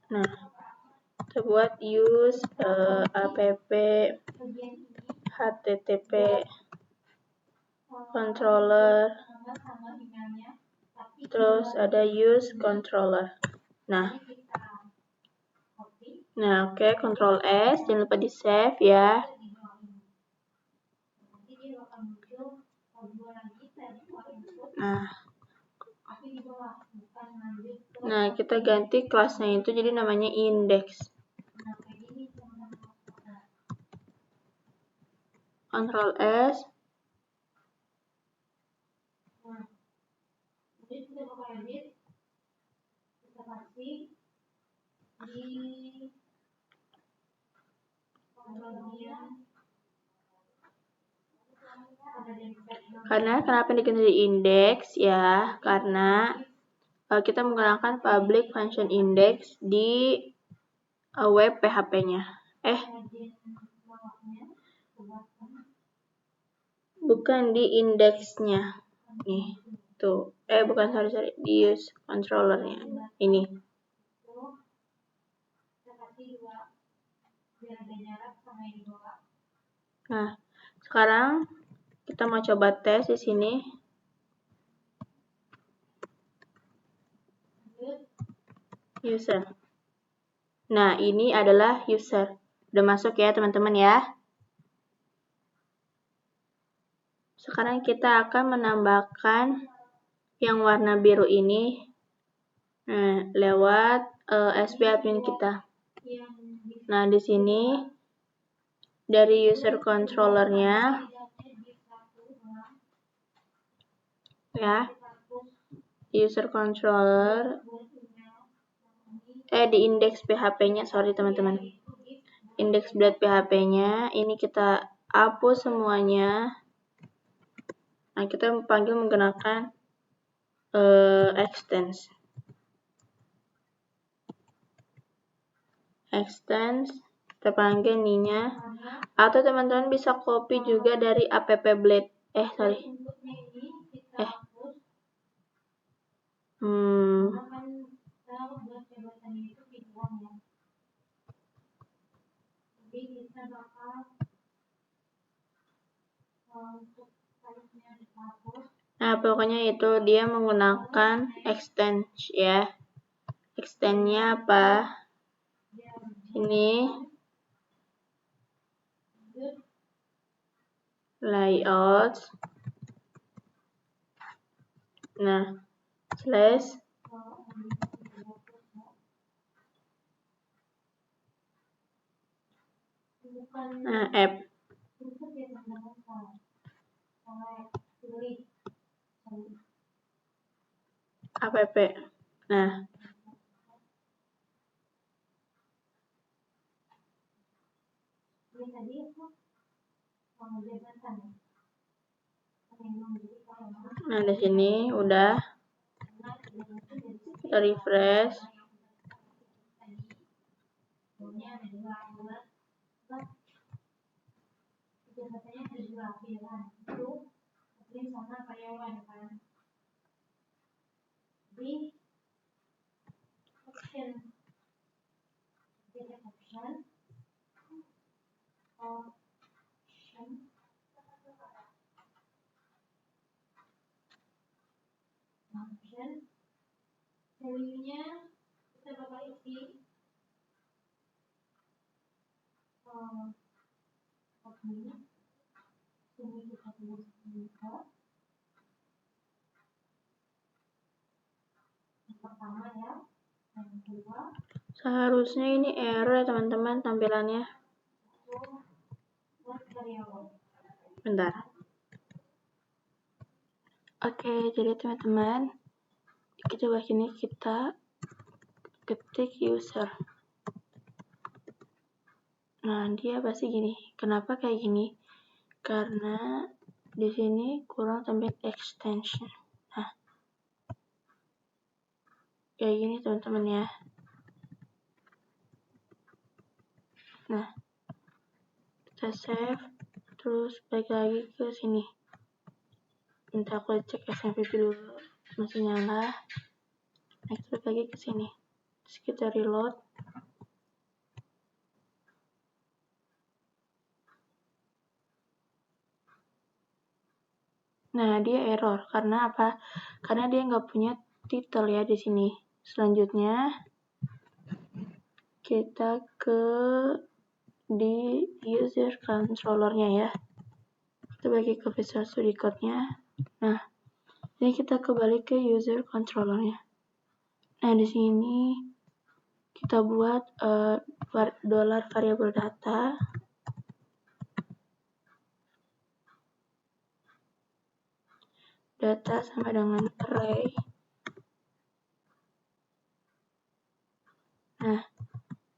Nah, kita buat use app http controller, terus ada use controller. Nah, oke, Ctrl S, jangan lupa di save ya. Nah, kita ganti kelasnya itu jadi namanya index. Ctrl S. Karena kenapa diganti index ya? Karena kita menggunakan public function index di web PHP-nya. Bukan di indeksnya. Nih, tuh. Bukan, sorry. Di use controllernya. Ini. Nah, sekarang kita mau coba tes di sini. User. Nah, ini adalah user. Udah masuk ya, teman-teman ya. Sekarang kita akan menambahkan yang warna biru ini lewat SP admin kita. Nah, di sini dari user controllernya ya, user controller di indeks PHP-nya, sorry teman-teman. Index.php-nya ini kita hapus semuanya. Nah, kita panggil menggunakan extends, kita panggil ininya, atau teman-teman bisa copy juga dari app-blade. Nah, pokoknya itu dia menggunakan extend ya. Extendnya apa? Ini layout. Nah, slash app. App. Nah, di sini udah kita refresh. Seharusnya ini error ya teman-teman tampilannya. Bentar. Oke, jadi teman-teman, kita coba ini kita ketik user. Nah, dia pasti gini. Kenapa kayak gini? Karena di sini kurang tambah extension. Nah, kayak gini teman-teman ya. Nah, kita save, terus balik lagi ke sini. Minta aku cek SMPP dulu, masih nyala. Next balik lagi ke sini. Terus kita reload. Nah, dia error karena apa? Karena dia nggak punya title ya di sini. Selanjutnya kita ke di user controller-nya ya. Kita bagi ke Visual Studio Code-nya. Nah, ini kita kembali ke user controller-nya. Nah, di sini kita buat dollar variable data. Data sama dengan array. Nah,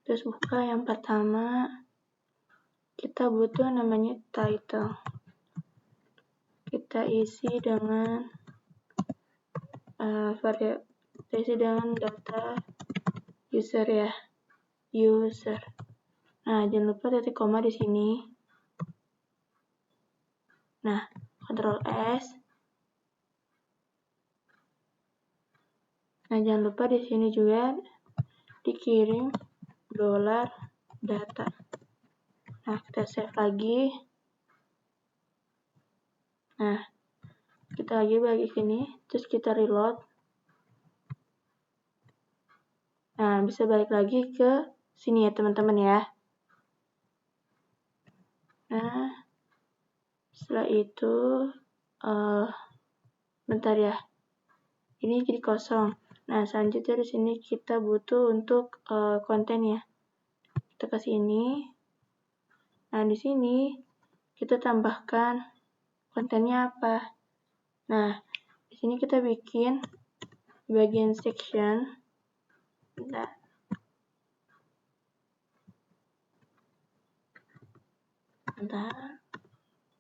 terus buka yang pertama. Kita butuh namanya title. Kita isi dengan data user ya. User. Nah, jangan lupa titik koma di sini. Nah, Ctrl S. Nah, jangan lupa di sini juga dikirim dollar data. Nah, kita save lagi. Nah, kita lagi bagi sini, terus kita reload. Nah, bisa balik lagi ke sini ya teman-teman ya. Nah, setelah itu, bentar ya. Ini jadi kosong. Nah, selanjutnya di sini kita butuh untuk konten ya. Kita ke sini. Nah, di sini kita tambahkan kontennya apa. Nah, di sini kita bikin bagian section. Bentar.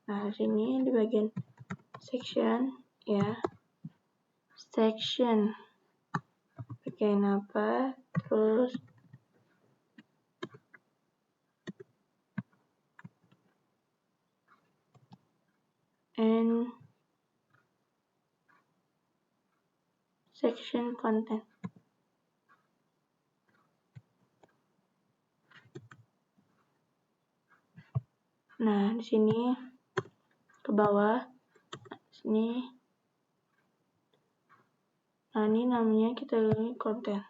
Nah, di sini di bagian section ya. Section. Bagian apa? Terus and section content. Nah, di sini ke bawah, sini. Nah, ini namanya kita ini konten.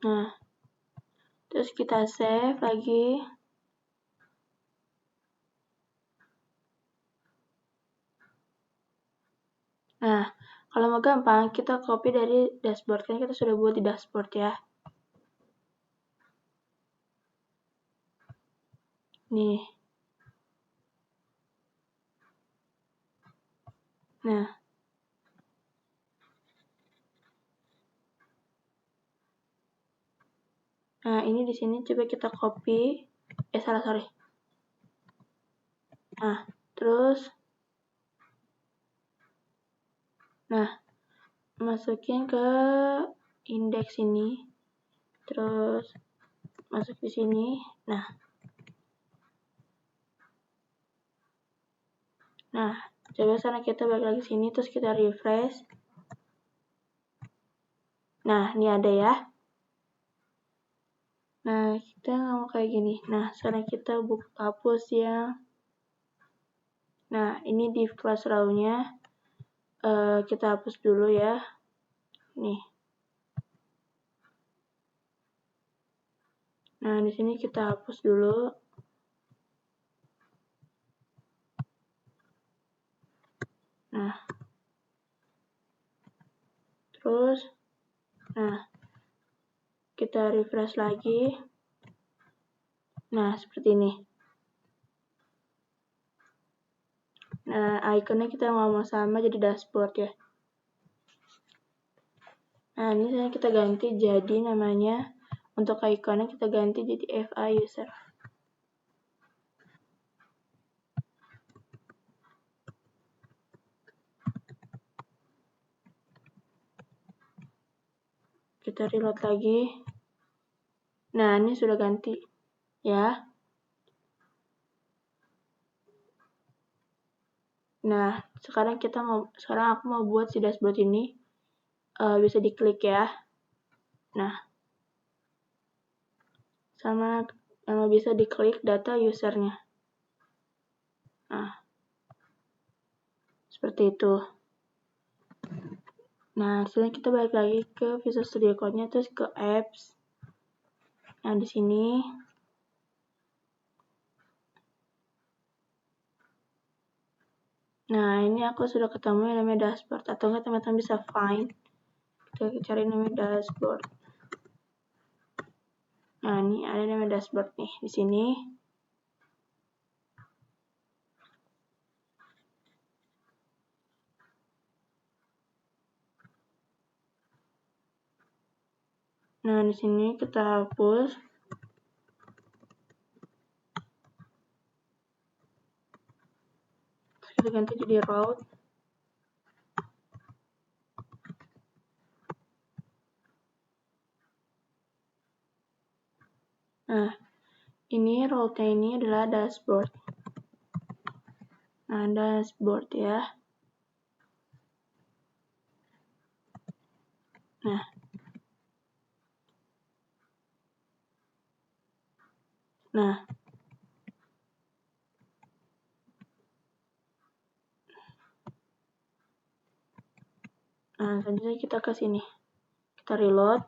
Nah, terus kita save lagi. Nah, kalau mau gampang, kita copy dari dashboard. Kan kita sudah buat di dashboard ya. Nih. Nah, ini di sini coba kita copy. Sorry. Nah, terus masukin ke indeks ini. Terus masuk di sini. Nah, Coba sana kita balik lagi sini, terus kita refresh. Nah, ini ada ya. Nah, kita nggak mau kayak gini. Nah, sekarang kita buka hapus ya. Nah, ini div class row-nya. Kita hapus dulu ya. Nih. Nah, di sini kita hapus dulu. Nah. Terus, nah, kita refresh lagi. Nah, seperti ini. Nah, ikonnya kita ngomong sama jadi dashboard ya. Nah, ini kita ganti jadi namanya, untuk ikonnya kita ganti jadi FI user. Kita reload lagi. Nah, ini sudah ganti ya. Nah, sekarang aku mau buat si dashboard ini bisa diklik ya. Nah, sama bisa diklik data usernya. Nah, seperti itu. Nah, selanjutnya kita balik lagi ke Visual Studio Code-nya, terus ke apps. Nah, di sini nah, ini aku sudah ketemu yang namanya dashboard, atau enggak teman-teman bisa find. Kita cari namanya dashboard. Nah, ini ada namanya dashboard nih di sini. Nah, di sini kita hapus. Kita ganti jadi route. Nah, ini route-nya ini adalah dashboard. Nah, dashboard ya. Nah, nah, selanjutnya kita ke sini. Kita reload.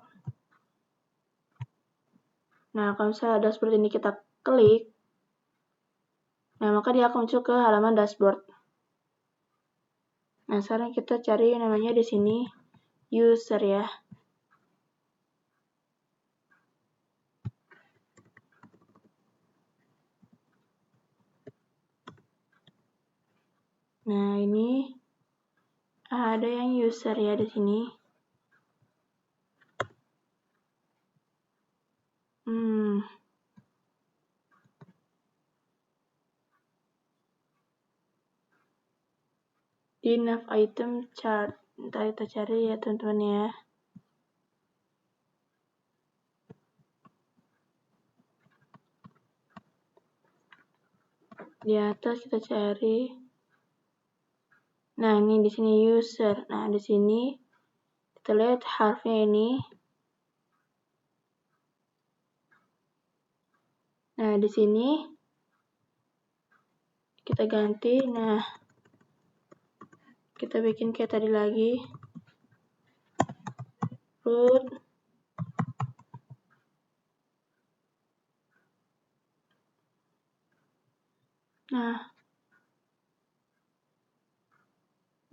Nah, kalau misalnya ada seperti ini kita klik, nah maka dia akan muncul ke halaman dashboard. Nah, sekarang kita cari namanya di sini user ya. Nah, ini ada yang user ya di sini. Di nav item chart. Ntar kita cari ya teman-teman ya. Di atas kita cari. Nah, ini di sini user. Nah, di sini kita lihat harfnya ini. Nah, di sini kita ganti. Nah, kita bikin kayak tadi lagi. Root.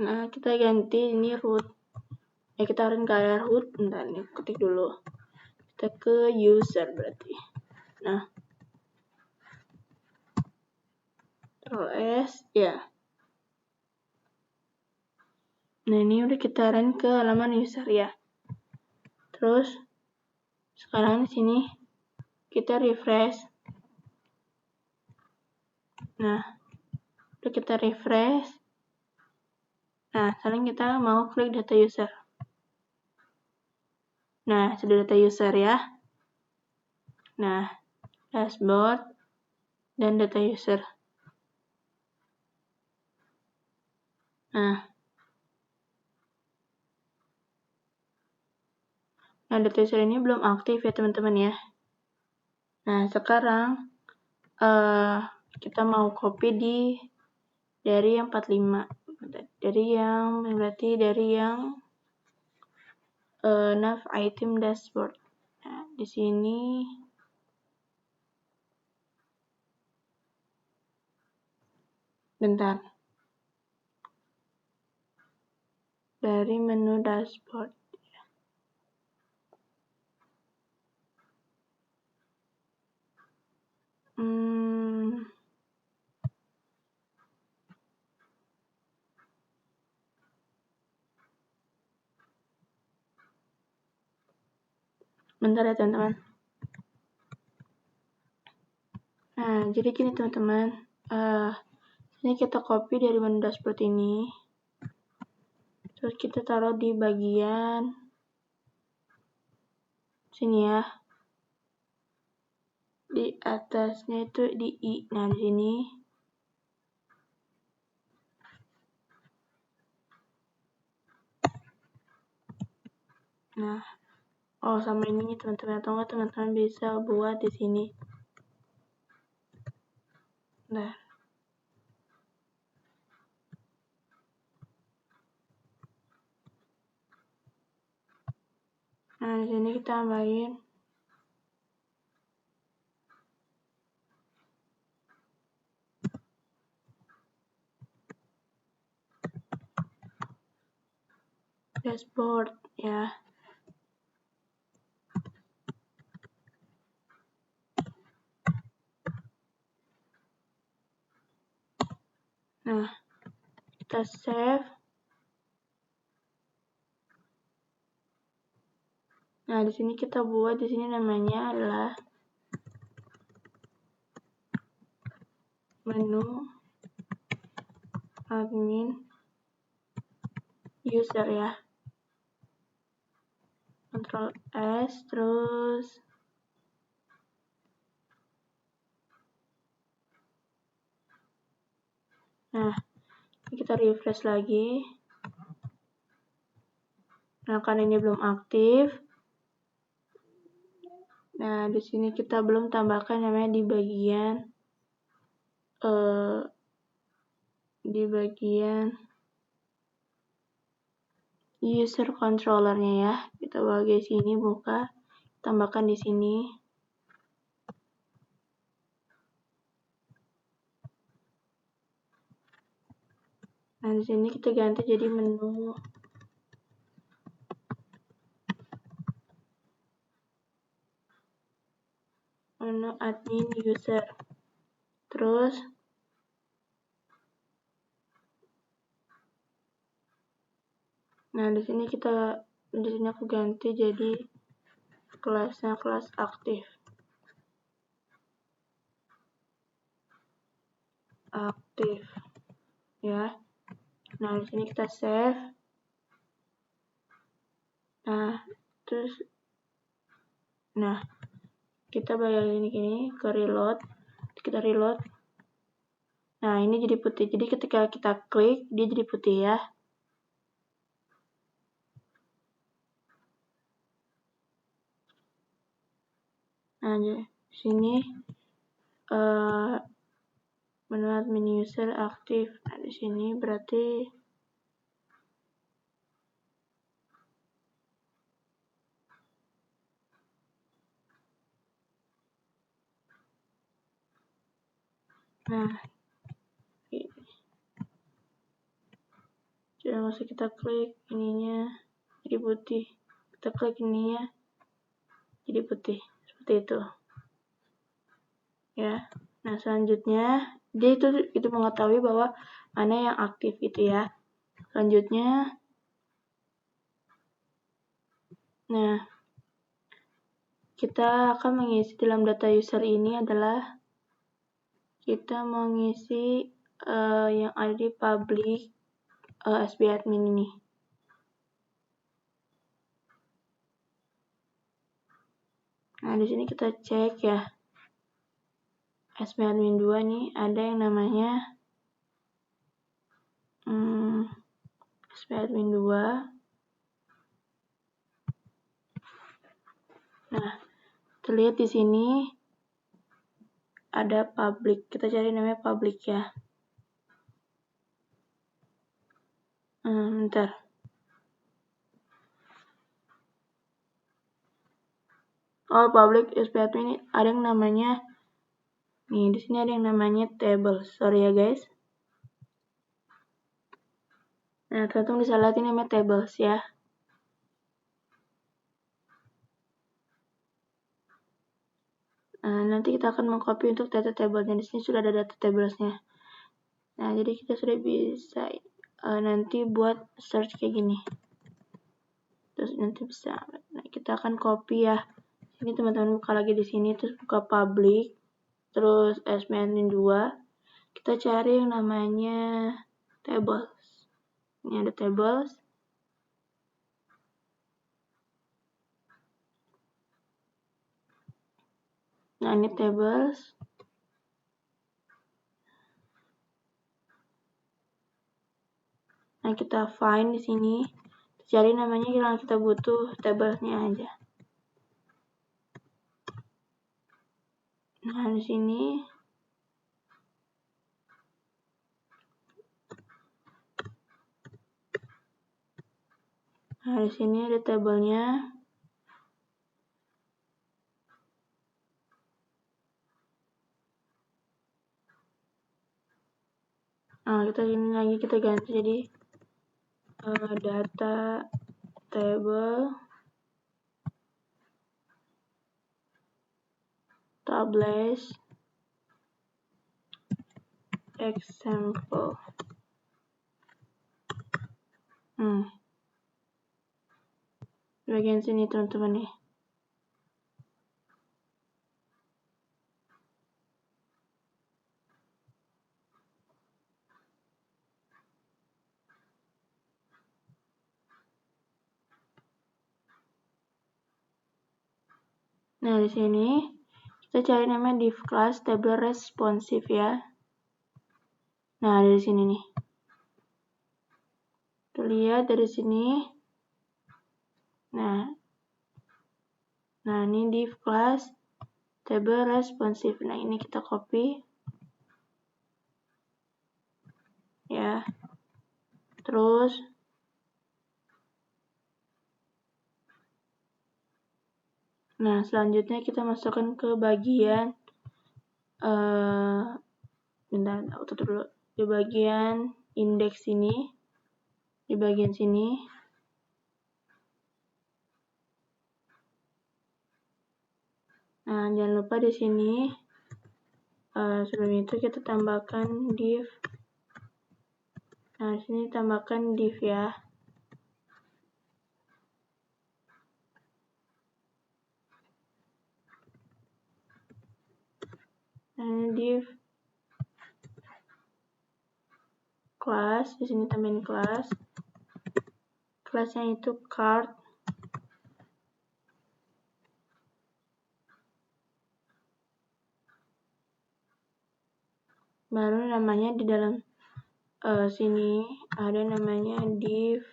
Nah, kita ganti ini root. Ya, kita harus ke area root. Bentar, ini ketik dulu. Kita ke user berarti. Nah, Ctrl+S, ya. Nah, ini udah kita run ke halaman user ya. Terus, sekarang di sini kita refresh. Nah, udah kita refresh. Nah, sekarang kita mau klik data user. Nah, sudah data user ya. Nah, dashboard dan data user. Nah, data user ini belum aktif ya teman-teman ya. Nah, sekarang kita mau copy dari yang 45. Dari yang nav item dashboard. Nah, di sini bentar. Dari menu dashboard. Bentar ya teman-teman. Nah, jadi gini teman-teman. Ini kita copy dari menu dashboard ini. Terus kita taruh di bagian sini ya. Di atasnya itu di I. Nah, di sini. Nah, sama ini teman-teman, atau enggak teman-teman bisa buat di sini. Nah, di sini kita tambahin dashboard ya. Nah, kita save. Nah, di sini kita buat, di sini namanya adalah menu admin user ya. Ctrl S, terus nah, kita refresh lagi. Nah, karena ini belum aktif. Nah, di sini kita belum tambahkan namanya di bagian user controllernya ya. Kita bagian sini buka, tambahkan di sini. Nah, di sini kita ganti jadi menu admin user. Terus di sini aku ganti jadi kelasnya kelas aktif. Aktif ya. Nah, di sini kita save. Terus kita balik ini ke reload. Kita reload. Nah, ini jadi putih. Jadi ketika kita klik, dia jadi putih ya. Nah, di sini menu admin user aktif. Nah, di sini berarti jadi langsung kita klik ininya jadi putih. Kita klik ininya jadi putih. Seperti itu. Ya. Nah, selanjutnya dia itu mengetahui bahwa mana yang aktif gitu ya. Selanjutnya kita akan mengisi dalam data user ini adalah kita mengisi yang ada di public SB admin ini. Nah, di sini kita cek ya. SB admin 2 nih ada yang namanya admin 2. Nah, terlihat di sini ada public. Kita cari namanya public ya. Bentar. Oh, public SP admin ada yang namanya nih, di sini ada yang namanya table. Sorry ya guys. Nah, teman-teman bisa lihat ini namanya tables ya. Nah, nanti kita akan mengcopy untuk data tablesnya. Di sini sudah ada data tablesnya. Nah, jadi kita sudah bisa nanti buat search kayak gini. Terus nanti bisa. Nah, kita akan copy ya. Ini teman-teman buka lagi di sini, terus buka public, terus admin 2. Kita cari yang namanya tables. Ini ada tables. Nah, ini tables. Nah, kita find di sini. Cari namanya yang kita butuh tablesnya aja. Nah, di sini ada tabelnya. Nah, kita ini lagi kita ganti jadi data table tables example. Di bagian sini teman-teman nih. Nah, di sini kita cari nama div class table responsive ya. Nah, dari sini nih. Kita lihat dari sini. Nah, ini div class table responsive. Nah, ini kita copy. Ya. Terus nah, selanjutnya kita masukkan ke bagian bentar, aku tutup dulu. Di bagian indeks ini, di bagian sini. Nah, jangan lupa di sini sebelum itu kita tambahkan div. Nah, di sini tambahkan div ya. Nah, div class, di sini tambahin kelas. Kelasnya itu card. Baru namanya di dalam sini ada namanya div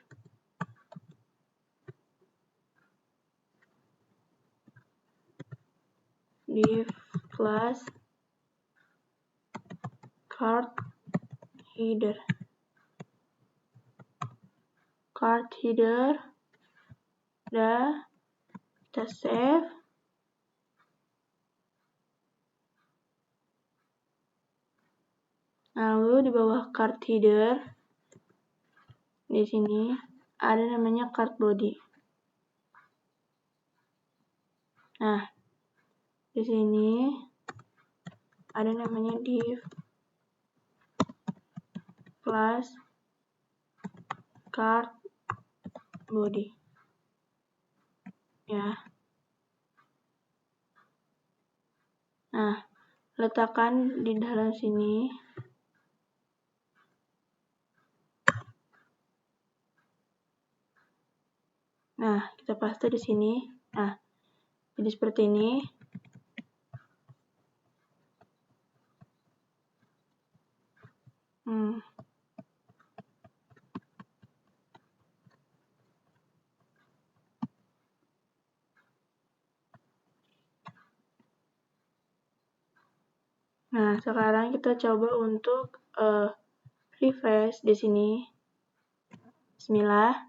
class card header. Card header. Udah, kita save. Lalu di bawah card header di sini ada namanya card body. Nah, di sini ada namanya div class card body. Ya. Nah, letakkan di dalam sini. Nah, kita paste di sini. Nah, jadi seperti ini. Nah, sekarang kita coba untuk refresh di sini. Bismillah.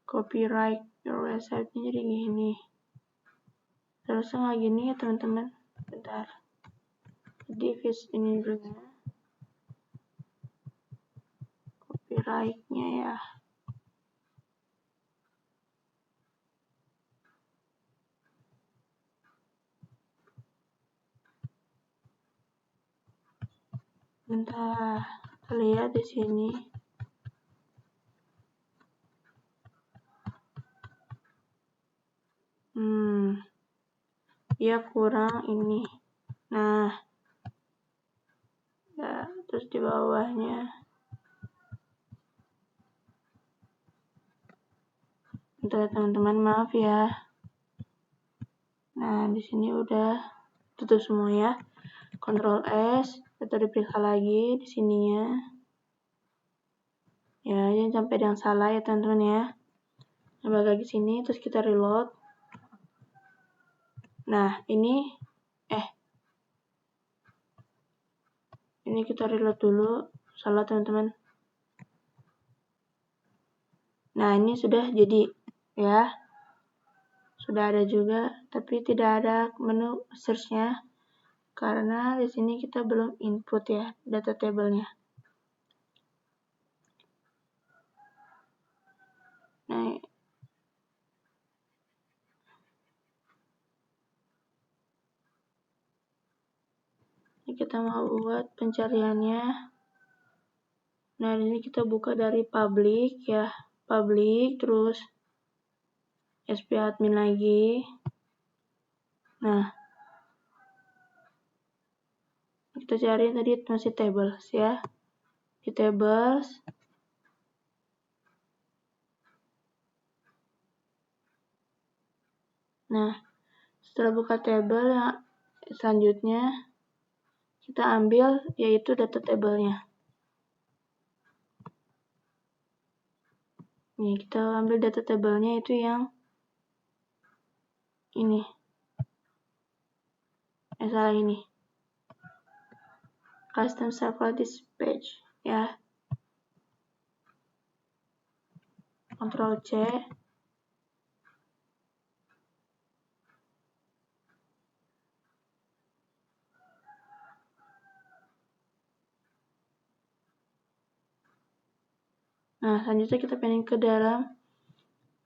Copyright your website-nya jadi gini. Terus nggak gini ya teman-teman. Bentar. Jadi ini dulu. Copyright-nya ya. Bentar. Lihat di sini. Dia kurang ini. Nah, ya, terus di bawahnya. Bentar teman-teman, maaf ya. Nah, di sini udah tutup semua ya. Ctrl S, atau diperiksa lagi di sininya. Ya, jangan sampai ada yang salah ya teman-teman ya. Nah, balik lagi sini, terus kita reload. Nah, ini kita reload dulu. Salah teman-teman. Nah, ini sudah jadi ya. Sudah ada juga, tapi tidak ada menu search-nya karena di sini kita belum input ya data table-nya. Nah, ini kita mau buat pencariannya. Nah, ini kita buka dari public ya, public, terus SP admin lagi. Nah, kita cari tadi masih tables ya, di tables. Nah, setelah buka table yang selanjutnya kita ambil yaitu data table-nya. Nih, kita ambil data table-nya itu yang ini. Salah ini. Custom server dispatch ya. Ctrl C. Nah, selanjutnya kita pindah ke dalam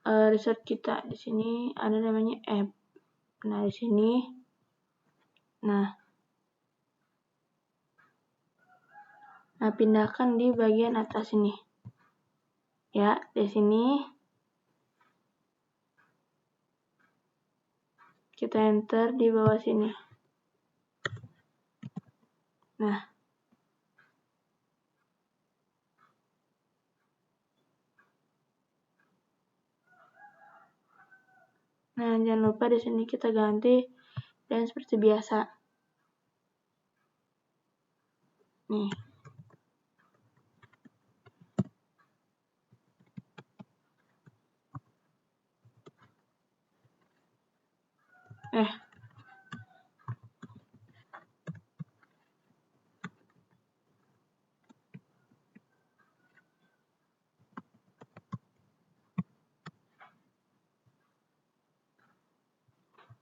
resort kita. Di sini ada namanya app. Nah, di sini. Nah, pindahkan di bagian atas ini. Ya, di sini kita enter di bawah sini. Nah, jangan lupa di sini kita ganti dan seperti biasa. Nih.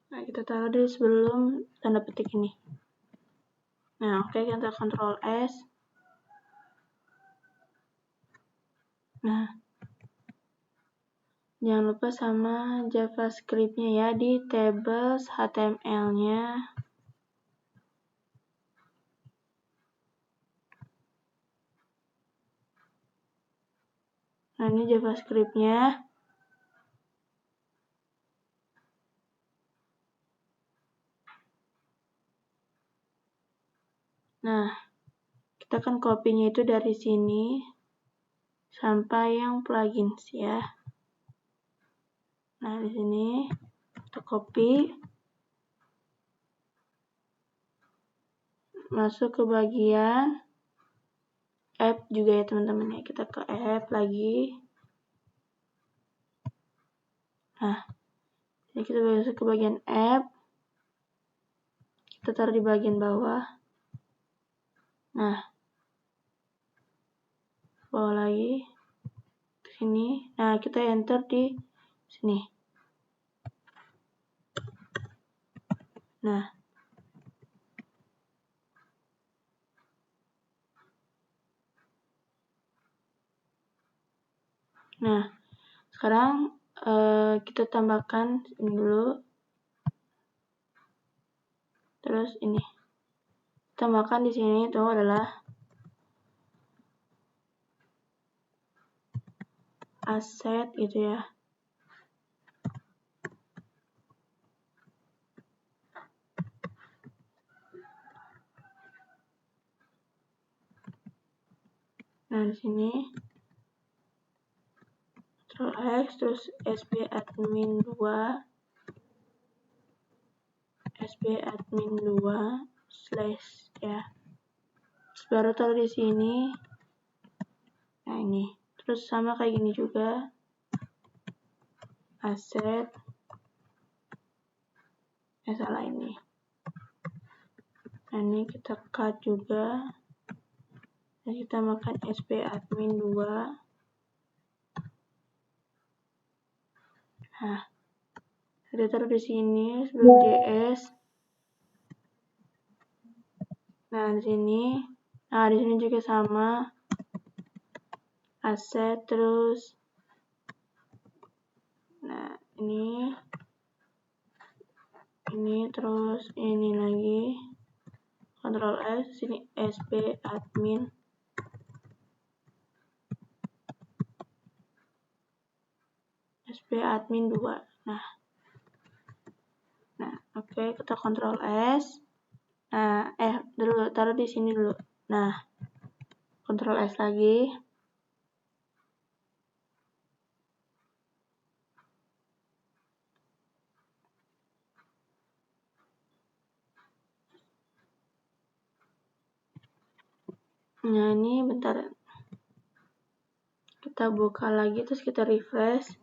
Nah, kita taruh di sebelum tanda petik ini. Nah, oke, kita Ctrl S. Nah, jangan lupa sama JavaScript-nya ya di tables HTML-nya. Nah, ini JavaScript-nya. Nah, kita akan copy-nya itu dari sini sampai yang plugins ya. Nah, di sini kita copy. Masuk ke bagian app juga ya teman-teman ya. Kita ke app lagi. Nah, Jadi kita masuk ke bagian app, kita taruh di bagian bawah. Nah, bawah lagi ke sini. Nah, kita enter di sini. Nah, sekarang kita tambahkan ini dulu. Terus ini. Tambahkan di sini itu adalah aset gitu ya. Nah, di sini Ctrl X, terus sbadmin 2 slash ya. Terus baru taruh di sini. Nah, ini. Terus sama kayak gini juga. Aset. Salah ini. Nah, ini kita cut juga. Dan kita makan sbadmin 2. Nah, kita taruh di sini sebelum JS. Nah, di sini. Nah, di sini juga sama. Aset terus. Nah, ini terus ini lagi. Ctrl S, sini sbadmin. sbadmin 2. Nah, oke, kita Ctrl S. Nah, dulu taruh di sini dulu. Nah, Ctrl S lagi. Nah, ini bentar. Kita buka lagi, terus kita refresh.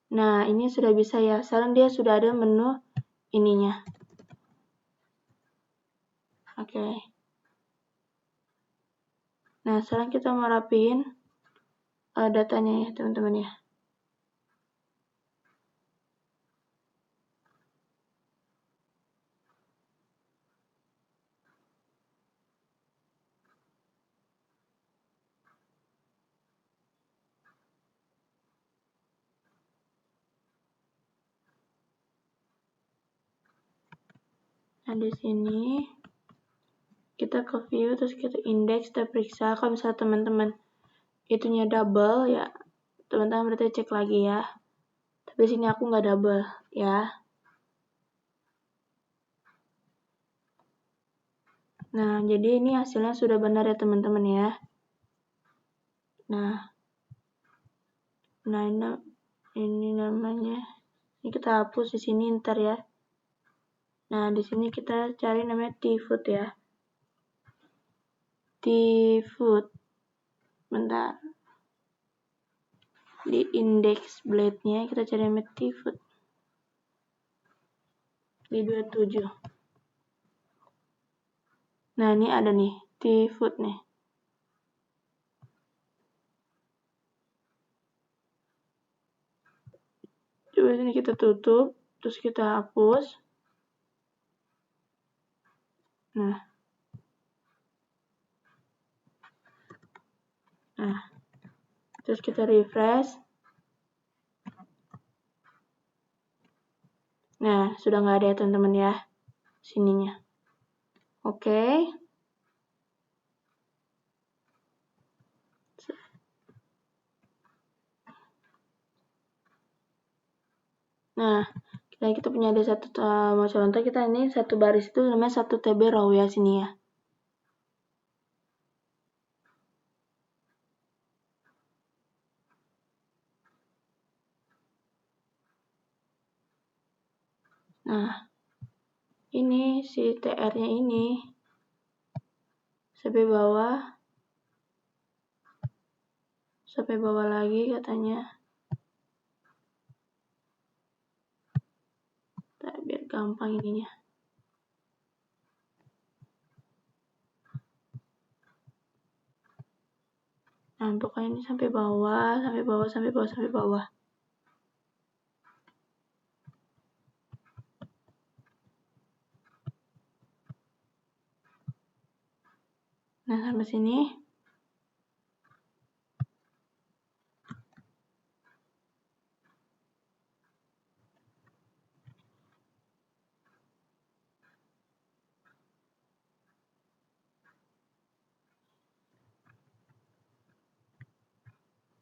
Nah, ini sudah bisa ya. Sekarang dia sudah ada menu ininya. Oke. Nah, sekarang kita mau rapiin datanya ya, teman-teman ya. Nah, di sini kita ke view, terus kita indeks, kita periksa. Kalau misalnya teman-teman itunya double ya, teman-teman berarti cek lagi ya. Tapi di sini aku nggak double ya. Nah, jadi ini hasilnya sudah benar ya teman-teman ya. Nah, ini namanya. Ini kita hapus di sini ntar ya. Nah, di sini kita cari namanya tfood ya. Tfood. Bentar. Di index blade-nya kita cari namanya tfood. Di 27. Nah, ini ada nih, tfood nih. Coba ini kita tutup, terus kita hapus. Nah, terus kita refresh. Nah, sudah nggak ada ya teman-teman ya, sininya. Oke. Nah, kita punya ada satu mau contoh, kita ini satu baris itu namanya 1 TB row ya sini ya. Nah, ini si TR-nya ini sampai bawah lagi katanya. gampang ininya. Nah, pokoknya ini sampai bawah, sampai bawah, sampai bawah, sampai bawah. Nah, sampai sini.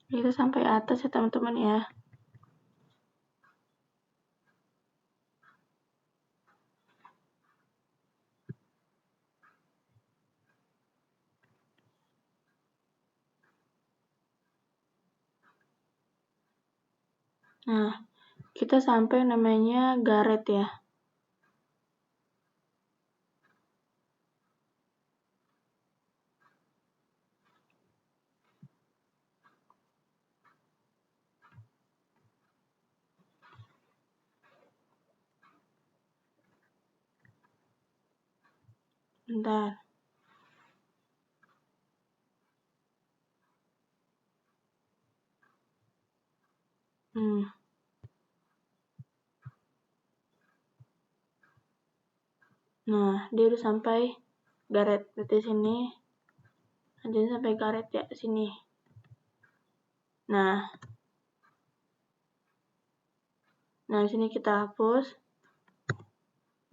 Kita sampai atas ya teman-teman ya. Nah, kita sampai namanya garet ya. Bentar. Nah, dia udah sampai garet. Berarti sini. Nanti sampai garet ya, sini. Nah, di sini kita hapus.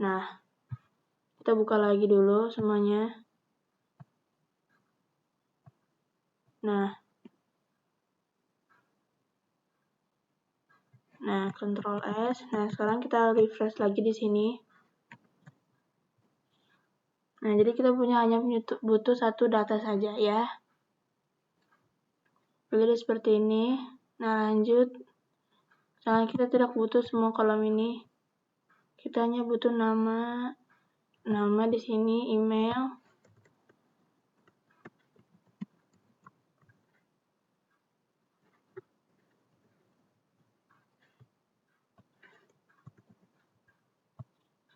Nah, kita buka lagi dulu semuanya. Nah, Ctrl S. Nah, sekarang kita refresh lagi di sini. Nah, jadi kita hanya butuh satu data saja ya. Jadi seperti ini. Nah, lanjut. Sekarang kita tidak butuh semua kolom ini. Kita hanya butuh nama di sini, email.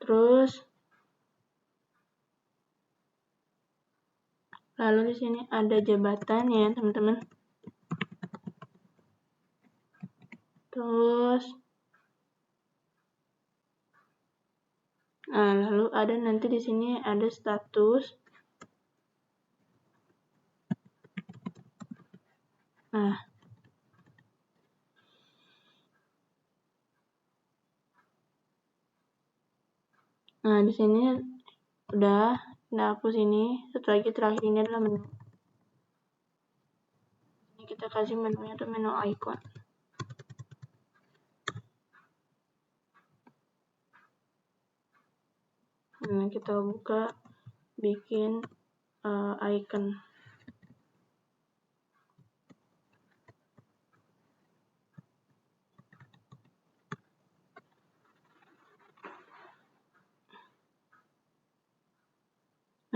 Terus lalu di sini ada jabatan ya, teman-teman. Terus lalu ada nanti di sini ada status. Nah, di sini udah hapus ini. Satu lagi terakhir ini adalah menu. Ini kita kasih menunya tuh menu icon. Nah, kita buka, bikin icon.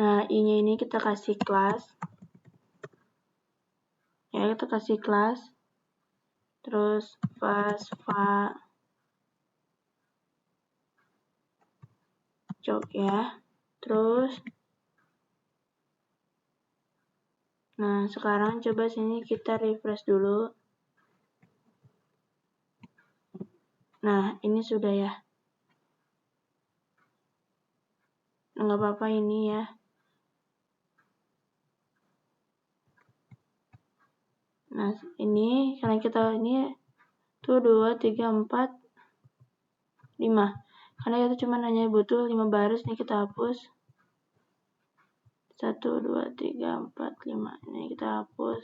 Nah, I-nya ini kita kasih kelas. Ya, kita kasih kelas. Terus Vasva Jog ya. Terus nah, sekarang coba sini kita refresh dulu. Nah, ini sudah ya. Nggak apa-apa ini ya. Nah, ini karena kita ini tuh 2, 3, 4, 5. Karena kita cuma hanya butuh 5 baris, nih kita hapus. 1, 2, 3, 4, 5. Ini kita hapus.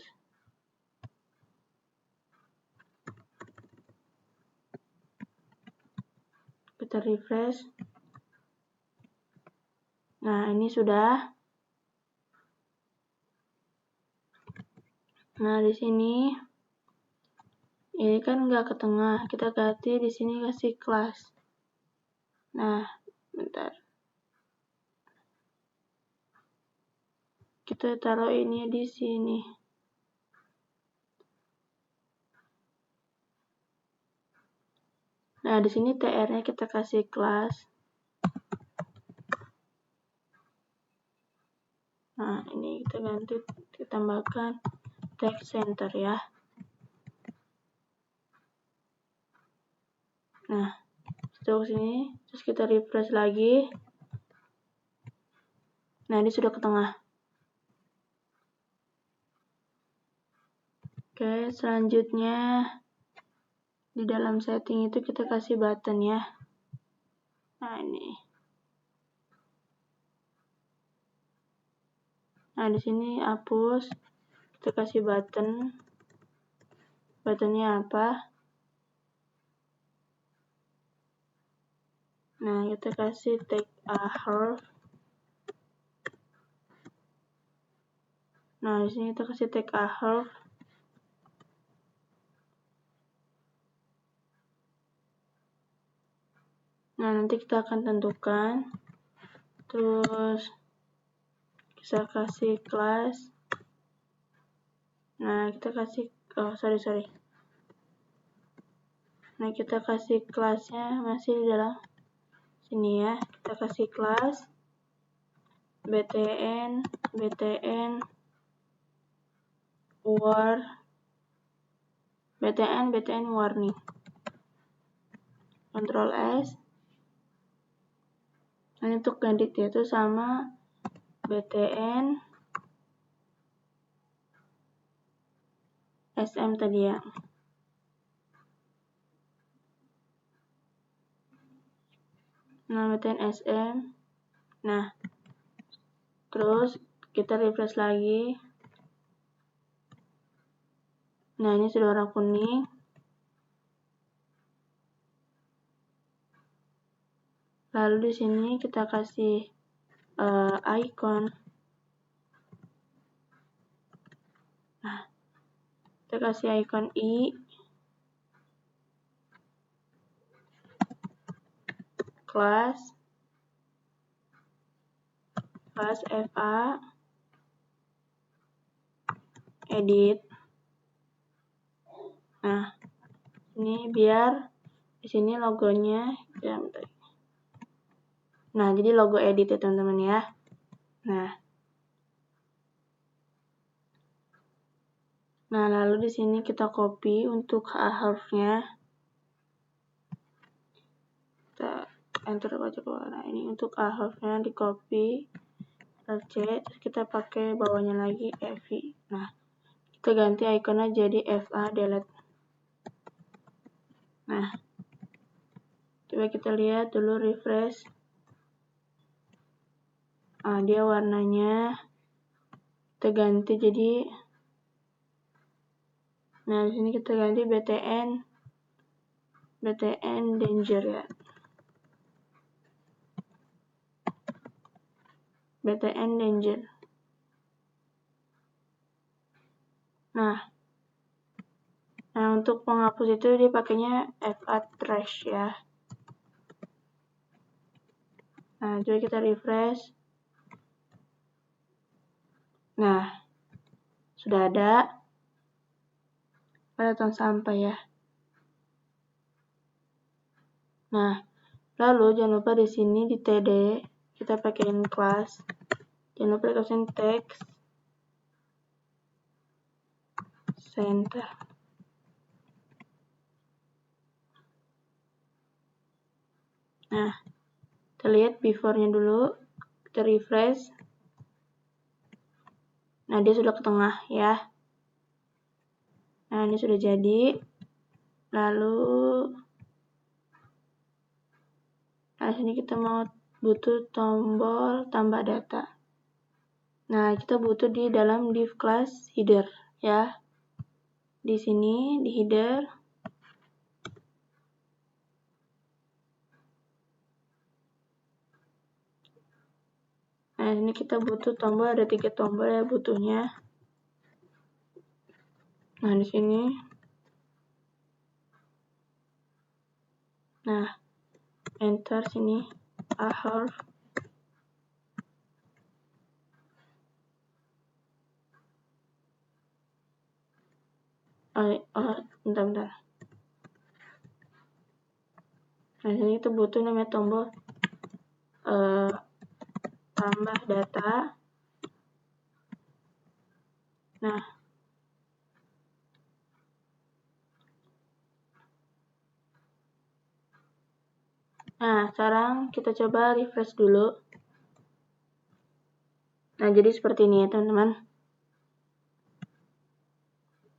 Kita refresh. Nah, ini sudah. Nah, di sini ini kan nggak ke tengah, kita ganti di sini kasih kelas. Nah, bentar. Kita taruh ini di sini. Nah, di sini TR-nya kita kasih kelas. Nah, ini kita ganti, kita tambahkan text center ya. Nah, setelah sini, terus kita refresh lagi. Nah, ini sudah ke tengah. Oke, selanjutnya di dalam setting itu kita kasih button ya. Nah, ini. Nah, di sini hapus. Kita kasih button. Buttonnya apa? Nah, kita kasih take a half. Nah, di sini kita kasih take a half. Nah, nanti kita akan tentukan. Terus kita kasih class. Nah, kita kasih sorry. Nah, kita kasih kelasnya masih di dalam sini ya. Kita kasih kelas btn warning. Ctrl S. Nah, untuk ganti itu sama btn sm tadi ya. Nah, btn sm. Nah, terus kita refresh lagi. Nah, ini sudah warna kuning. Lalu di sini kita kasih icon. Nah, kita kasih icon i, class fa, edit. Nah, ini biar di sini logonya ya. Nah, jadi logo edit ya teman-teman ya. Nah, lalu di sini kita copy untuk hurufnya. Kita enter aja ke bawah. Nah, ini untuk hurufnya di copy, C, terus kita pakai bawahnya lagi FI. Nah, kita ganti ikonnya jadi FA delete. Nah, coba kita lihat dulu, refresh. Nah, dia warnanya kita ganti jadi, nah di sini kita ganti btn danger ya. btn danger. Nah, untuk penghapus itu dipakainya FA trash ya. Nah, coba kita refresh. Nah, sudah ada pada tong sampah ya. Nah, lalu jangan lupa di sini di TD kita pakaiin kelas. Jangan lupa dikasihin text center. Nah, kita lihat before-nya dulu. Kita refresh. Nah, dia sudah ke tengah ya. Nah, ini sudah jadi. Lalu nah, sini kita butuh tombol tambah data. Nah, kita butuh di dalam div class header ya. Di sini di header. Nah, ini kita butuh tombol, ada 3 tombol ya butuhnya. Nah, di sini. Nah, enter sini a half. Bentar. Nah, ini kita butuh namanya tombol tambah data. Nah, sekarang kita coba refresh dulu. Nah, jadi seperti ini ya, teman-teman.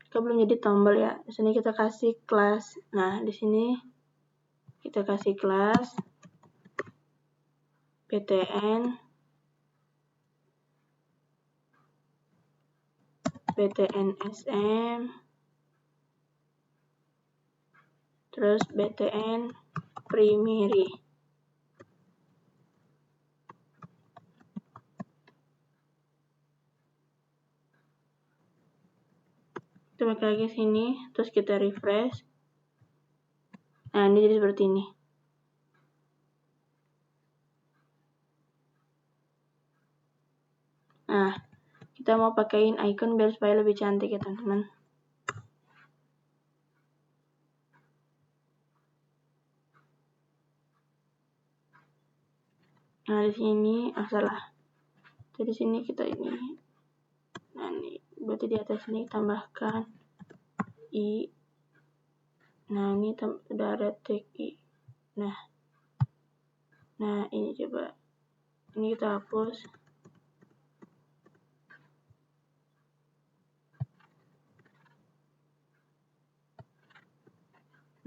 Kita belum jadi tombol ya. Di sini kita kasih kelas. Nah, di sini kita kasih kelas BTN SM, terus BTN primary. Kita balik lagi sini, terus kita refresh. Nah, ini jadi seperti ini. Nah, kita mau pakaiin icon biar supaya lebih cantik ya, teman-teman. Nah, di sini salah. Jadi sini kita ini. Nah, ini berarti di atas ini tambahkan i. Nah, ini udah ada tag i. Nah, ini coba. Ini kita hapus.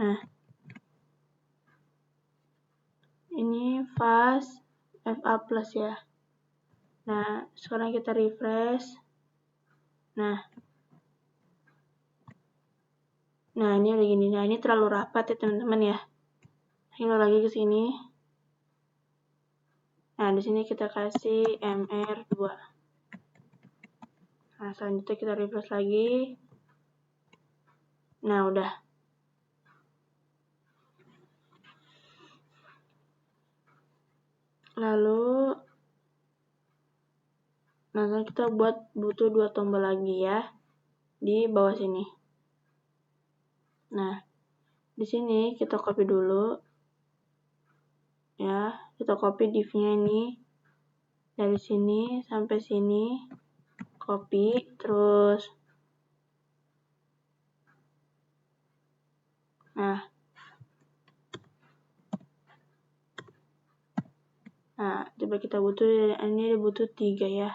Nah, ini fast FA plus ya. Nah, sekarang kita refresh. Nah, ini udah gini. Nah, ini terlalu rapat ya, teman-teman ya. Ini lagi ke sini. Nah, di sini kita kasih MR2. Nah, selanjutnya kita refresh lagi. Nah, udah. Lalu, nah kita butuh 2 tombol lagi ya. Di bawah sini. Nah, di sini kita copy dulu. Ya, kita copy div-nya ini. Dari sini sampai sini. Copy, terus. Nah, coba kita butuh, ini butuh 3 ya.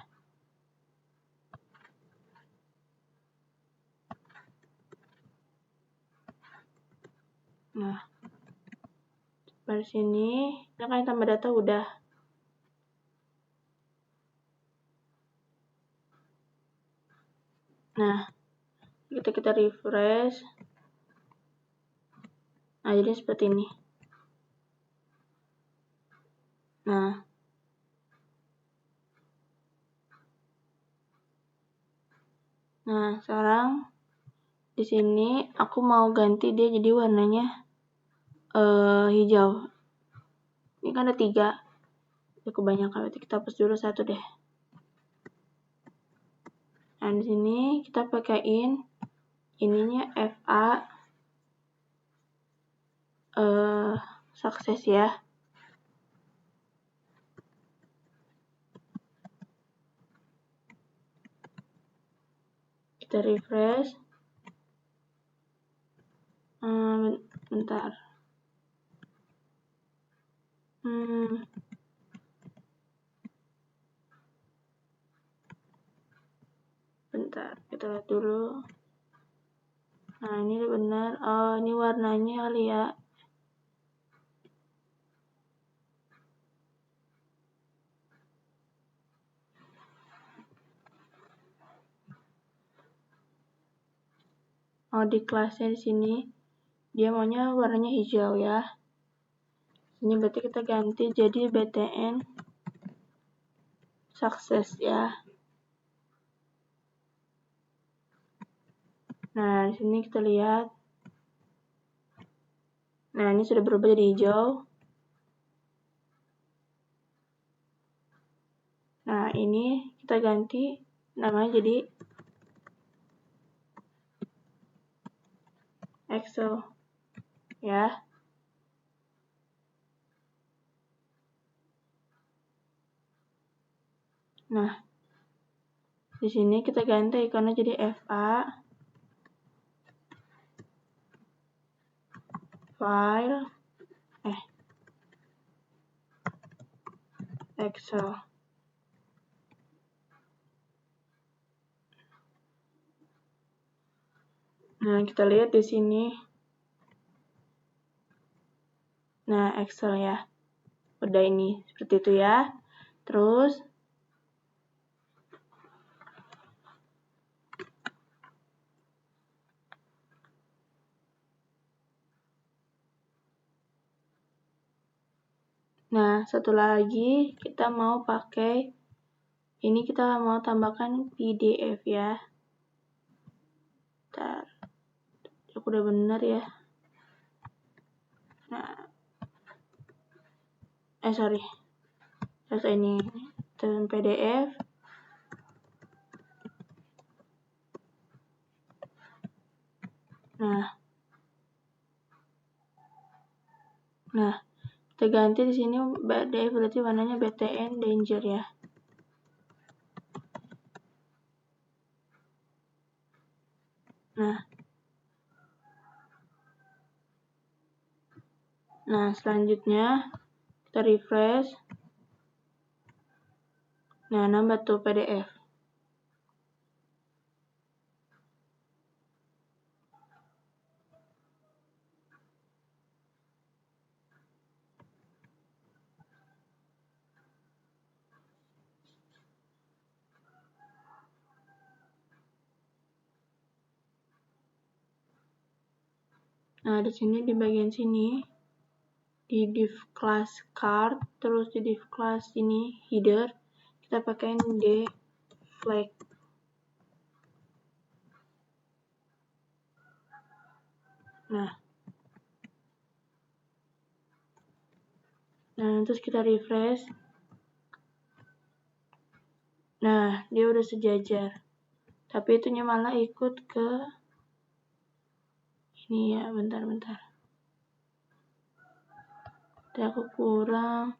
Nah, dari sini, kita kan tambah data udah. Nah, kita refresh. Nah, jadi seperti ini. Nah, sekarang di sini aku mau ganti dia jadi warnanya hijau. Ini kan ada 3. Ya, kebanyakan, berarti kita hapus dulu 1 deh. Nah, di sini kita pakaiin ininya FA sukses ya. Kita refresh. Bentar. Bentar, kita lihat dulu. Nah, ini benar. Oh, ini warnanya kali ya. Oh, di kelasnya di sini dia maunya warnanya hijau ya. Ini berarti kita ganti jadi BTN sukses ya. Nah, di sini kita lihat. Nah, ini sudah berubah jadi hijau. Nah, ini kita ganti namanya jadi Excel ya. Nah, Di sini kita ganti ikonnya jadi FA, file, Excel. Nah, kita lihat di sini. Nah, Excel ya. Udah ini, seperti itu ya. Terus, nah, satu lagi kita mau pakai, ini kita mau tambahkan PDF ya. Bentar, aku udah bener ya. Nah, sorry. Terus ini, dan PDF. Nah, kita ganti di sini PDF berarti warnanya BTN Danger ya. Nah, selanjutnya kita refresh. Nah, nambah tuh PDF. Nah, di sini di bagian sini di div class card, terus di div class ini header, kita pakai d flag. Nah, terus kita refresh. Nah, dia udah sejajar. Tapi itunya malah ikut ke ini ya, bentar. Tadi aku kurang.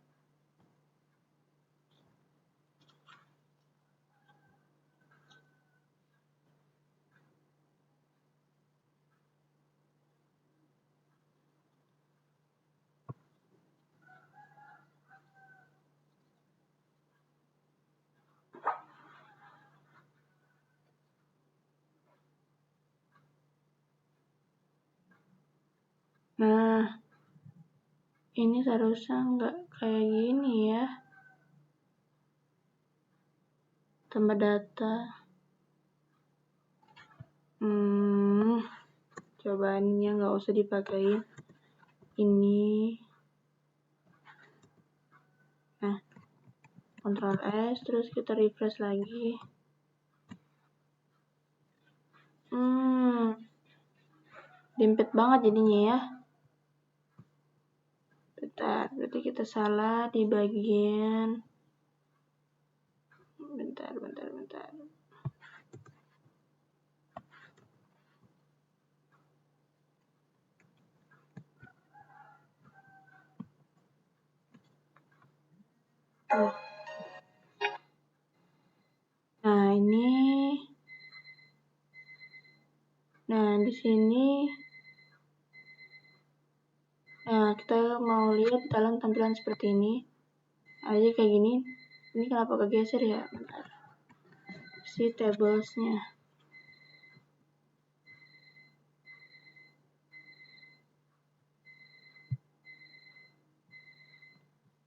Nah, ini seharusnya nggak kayak gini ya. Tambah data. Cobaannya nggak usah dipakai. Ini. Nah, Ctrl S, terus kita refresh lagi. Dempet banget jadinya ya. Bentar, berarti kita salah di bagian. Bentar. Nah, ini. Nah, di sini. Nah, kita mau lihat dalam tampilan seperti ini. Aja kayak gini. Ini kenapa kegeser ya? Bentar. Si tablesnya.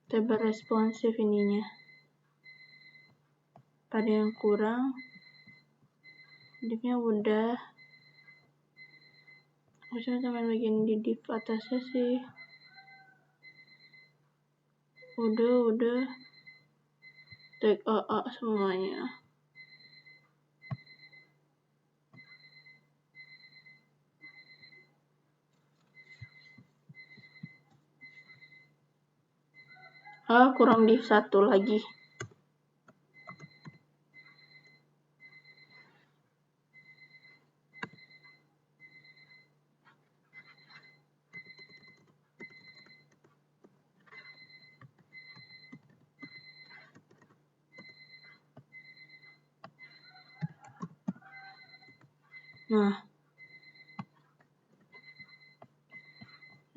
Table responsif ininya. Pada yang kurang. Divnya udah. Maksudnya teman bagian di div atasnya sih. Udah. Tag AA semuanya. Kurang div 1 lagi. Nah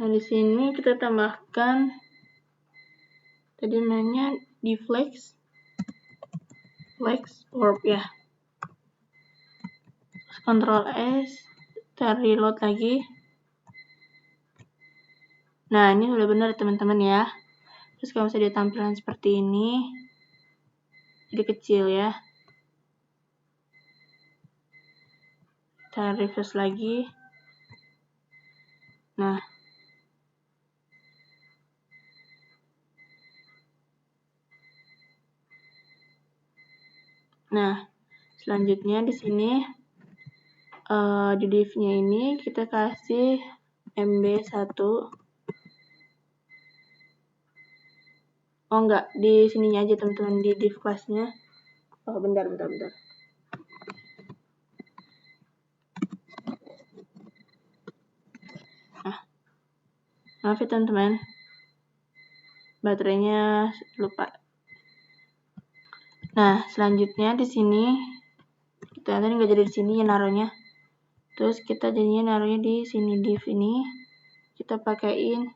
di sini kita tambahkan tadi namanya di flex orb ya. Terus Ctrl S, kita reload lagi. Nah ini udah benar teman-teman ya. Terus kalau misalnya dia tampilan seperti ini, jadi kecil ya. Kita refresh lagi. Nah, selanjutnya di sini di div-nya ini kita kasih MB1. Oh enggak, di sininya aja teman-teman, di div kelasnya. Oh bentar. Maaf ya teman-teman, baterainya lupa. Nah, selanjutnya di sini kita tadi nggak jadi di sini ya naruhnya. Terus kita jadinya naruhnya di sini div ini. Kita pakaiin,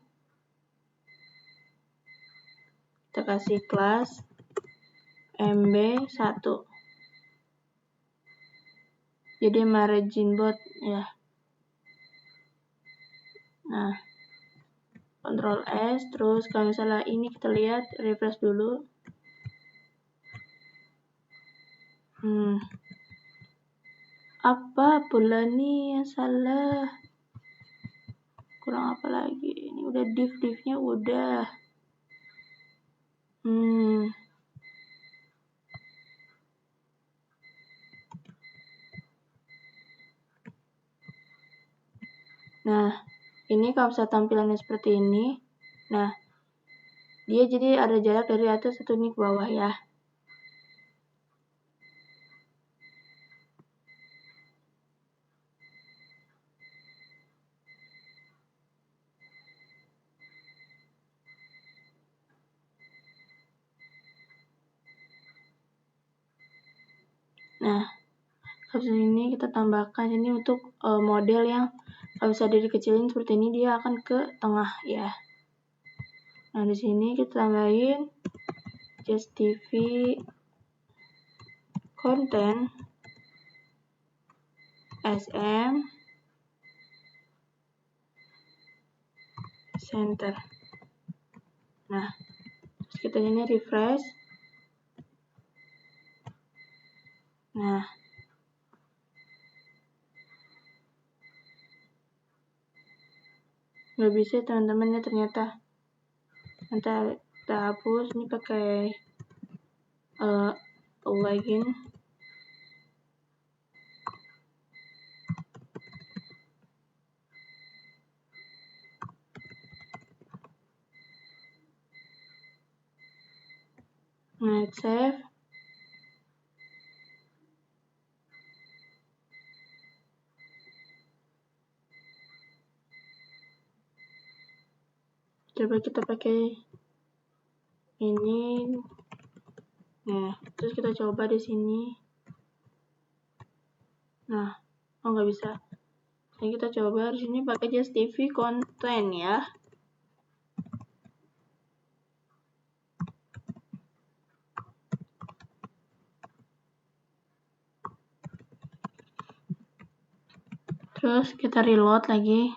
kita kasih kelas MB1. Jadi margin bot ya. Nah, Ctrl S, terus kalau misalnya ini kita lihat, refresh dulu. Apa pula nih yang salah? Kurang apa lagi? Ini udah div-divnya udah. Nah, ini kalau misalnya tampilannya seperti ini, nah, dia jadi ada jarak dari atas satu ini ke bawah ya. Nah, habis ini kita tambahkan ini untuk model yang kalau bisa dikecilin seperti ini, dia akan ke tengah ya. Nah, di sini kita tambahin just TV content SM center. Nah, terus kita ini refresh. Nah, nggak bisa teman-teman ya ternyata. Nanti kita hapus ini pakai login. Nah, save. Coba kita pakai ini. Nah, terus kita coba di sini. Nah, oh nggak bisa. Jadi kita coba di sini pakai just TV content ya. Terus kita reload lagi.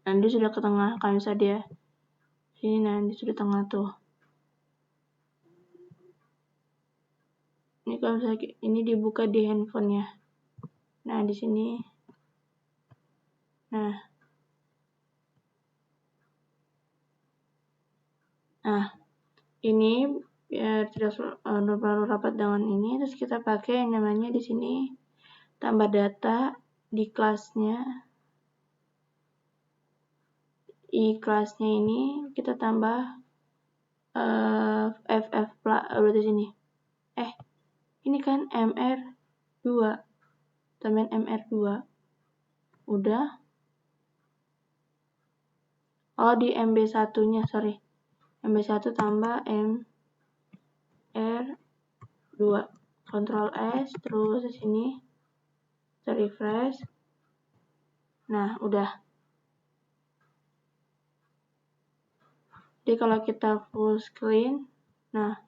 Nanti sudah ke tengah, kalau misalnya dia sini nanti sudah tengah tuh. Ini kalau misalnya ini dibuka di handphonenya. Nah di sini. Nah, ini biar tidak terlalu rapat dengan ini. Terus kita pakai yang namanya di sini tambah data di kelasnya. Di kelasnya ini kita tambah FF berarti sini. Ini kan MR2. Tambahin MR2. Udah. Oh, di MB1-nya, sorry. MB1 tambah MR2. Ctrl S, terus di sini kita refresh. Nah, udah. Jadi kalau kita full screen, nah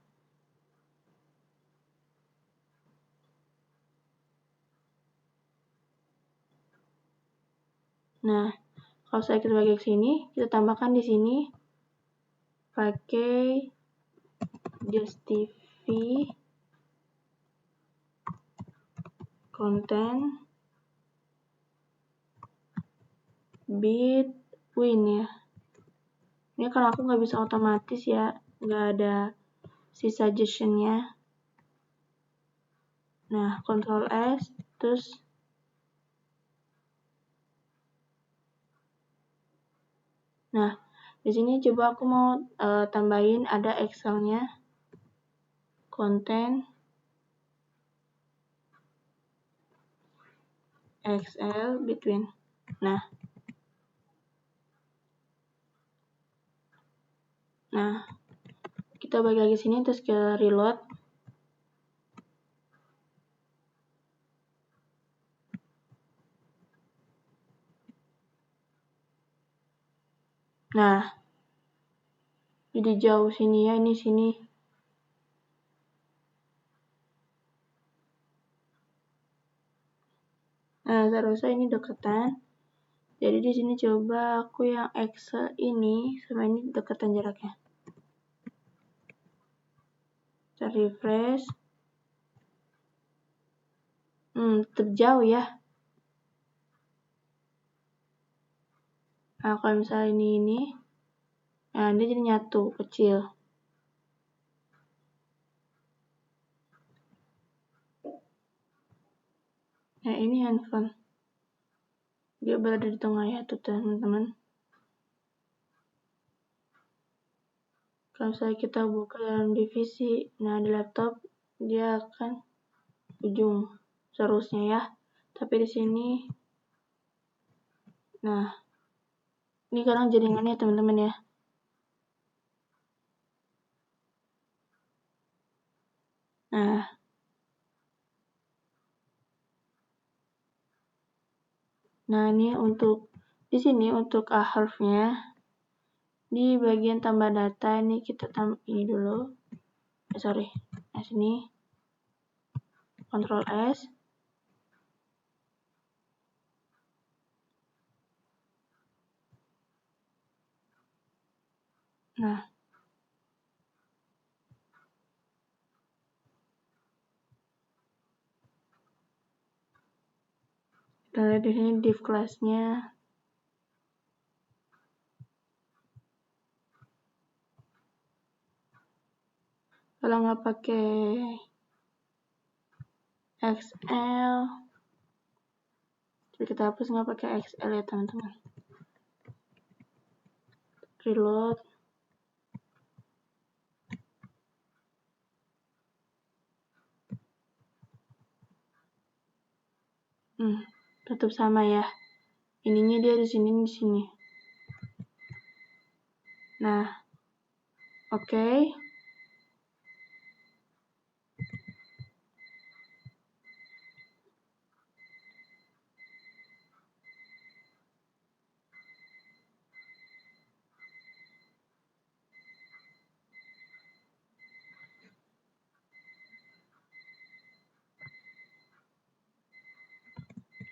kalau saya kita bagi ke sini, kita tambahkan di sini pakai justify content between ya. Ini karena aku nggak bisa otomatis ya, nggak ada si suggestionnya. Nah, Ctrl S, terus nah di sini coba aku mau tambahin ada Excel-nya, content Excel between. Nah, kita balik lagi sini terus ke reload. Nah, jadi jauh sini ya, ini sini. Nah, seharusnya ini deketan. Jadi di sini coba aku yang Excel ini sama ini deketan jaraknya. Kita refresh. Tetap jauh ya. Nah, kalau misalnya ini, nah dia jadi nyatu, kecil. Nah, ini handphone. Dia berada di tengah ya tuh teman-teman. Kalau misalnya kita buka dalam divisi, nah di laptop dia akan ujung seharusnya ya. Tapi di sini, nah ini kadang jaringannya teman-teman ya. Nah ini untuk di sini untuk Ahrefs-nya di bagian tambah data ini kita tambah ini dulu. Nah sini Ctrl S. Nah, kita lihat di sini div class-nya. Kalau nggak pakai XL, jadi kita hapus nggak pakai XL ya teman-teman. Reload. Tetap sama ya. Ininya dia di sini, di sini. Nah, oke.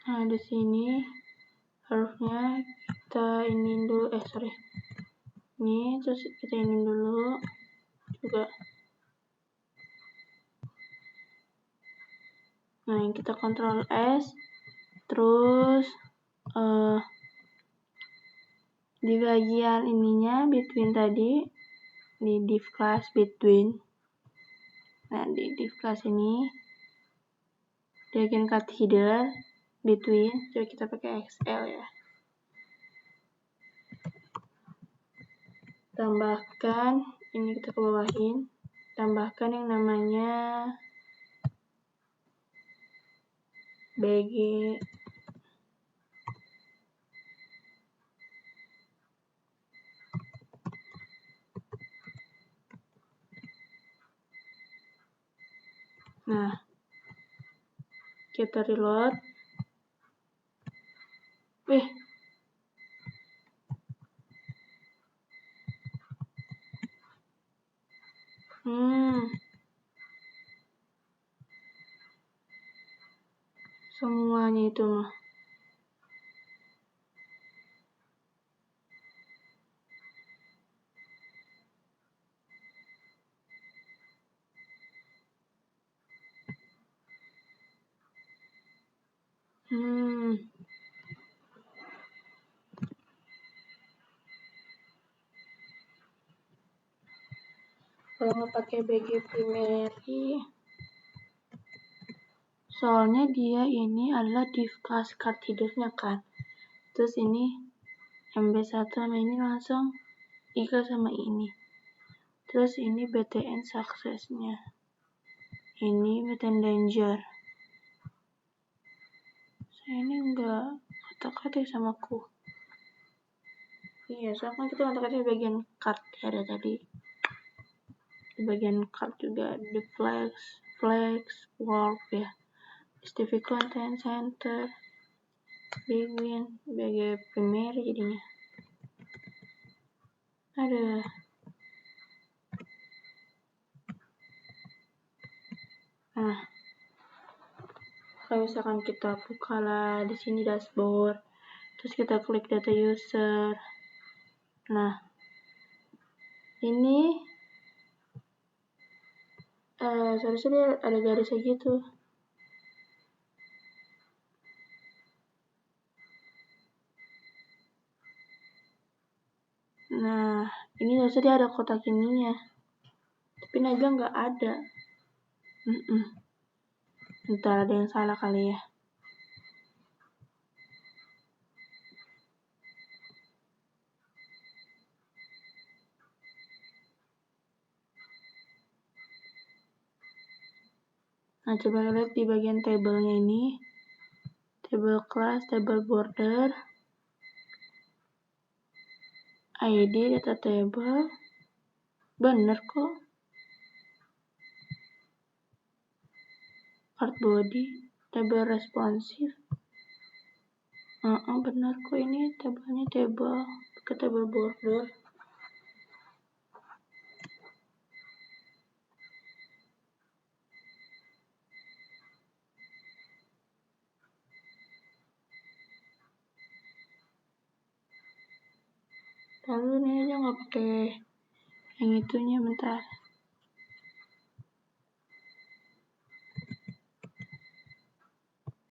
Nah, di sini hurufnya kita ini dulu, ini terus kita ini dulu juga. Nah, yang kita Ctrl S, terus di bagian ininya between tadi di div class between. Nah, di div class ini di bagian cut header between, coba kita pakai XL ya. Tambahkan, ini kita ke bawahin, tambahkan yang namanya BG. kita reload. Wih. Semuanya itu mah. Kalau nggak pakai BG Primary, soalnya dia ini adalah div class card hidupnya kan. Terus ini MB1 sama ini langsung equal sama ini. Terus ini BTN success-nya. Ini BTN danger. Saya ini enggak otak-atik sama ku. Iya, soalnya kita otak-atik bagian card ya ada tadi. Di bagian card juga di flex, warp ya. STV content center, big win, BG primary jadinya. Ada. Nah, kalau misalkan kita buka lah di sini dashboard, terus kita klik data user. Nah, ini seharusnya dia ada garisnya gitu. Nah, ini harusnya dia ada kotak ininya. Tapi Najwa nggak ada. Entah ada yang salah kali ya. Nah, coba lihat di bagian tabelnya ini. Table class, table border, ID, data table. Bener kok. Card body, table responsive. Bener kok, ini tabelnya table ke table border. Lalu ini aja nggak pakai yang itunya, bentar.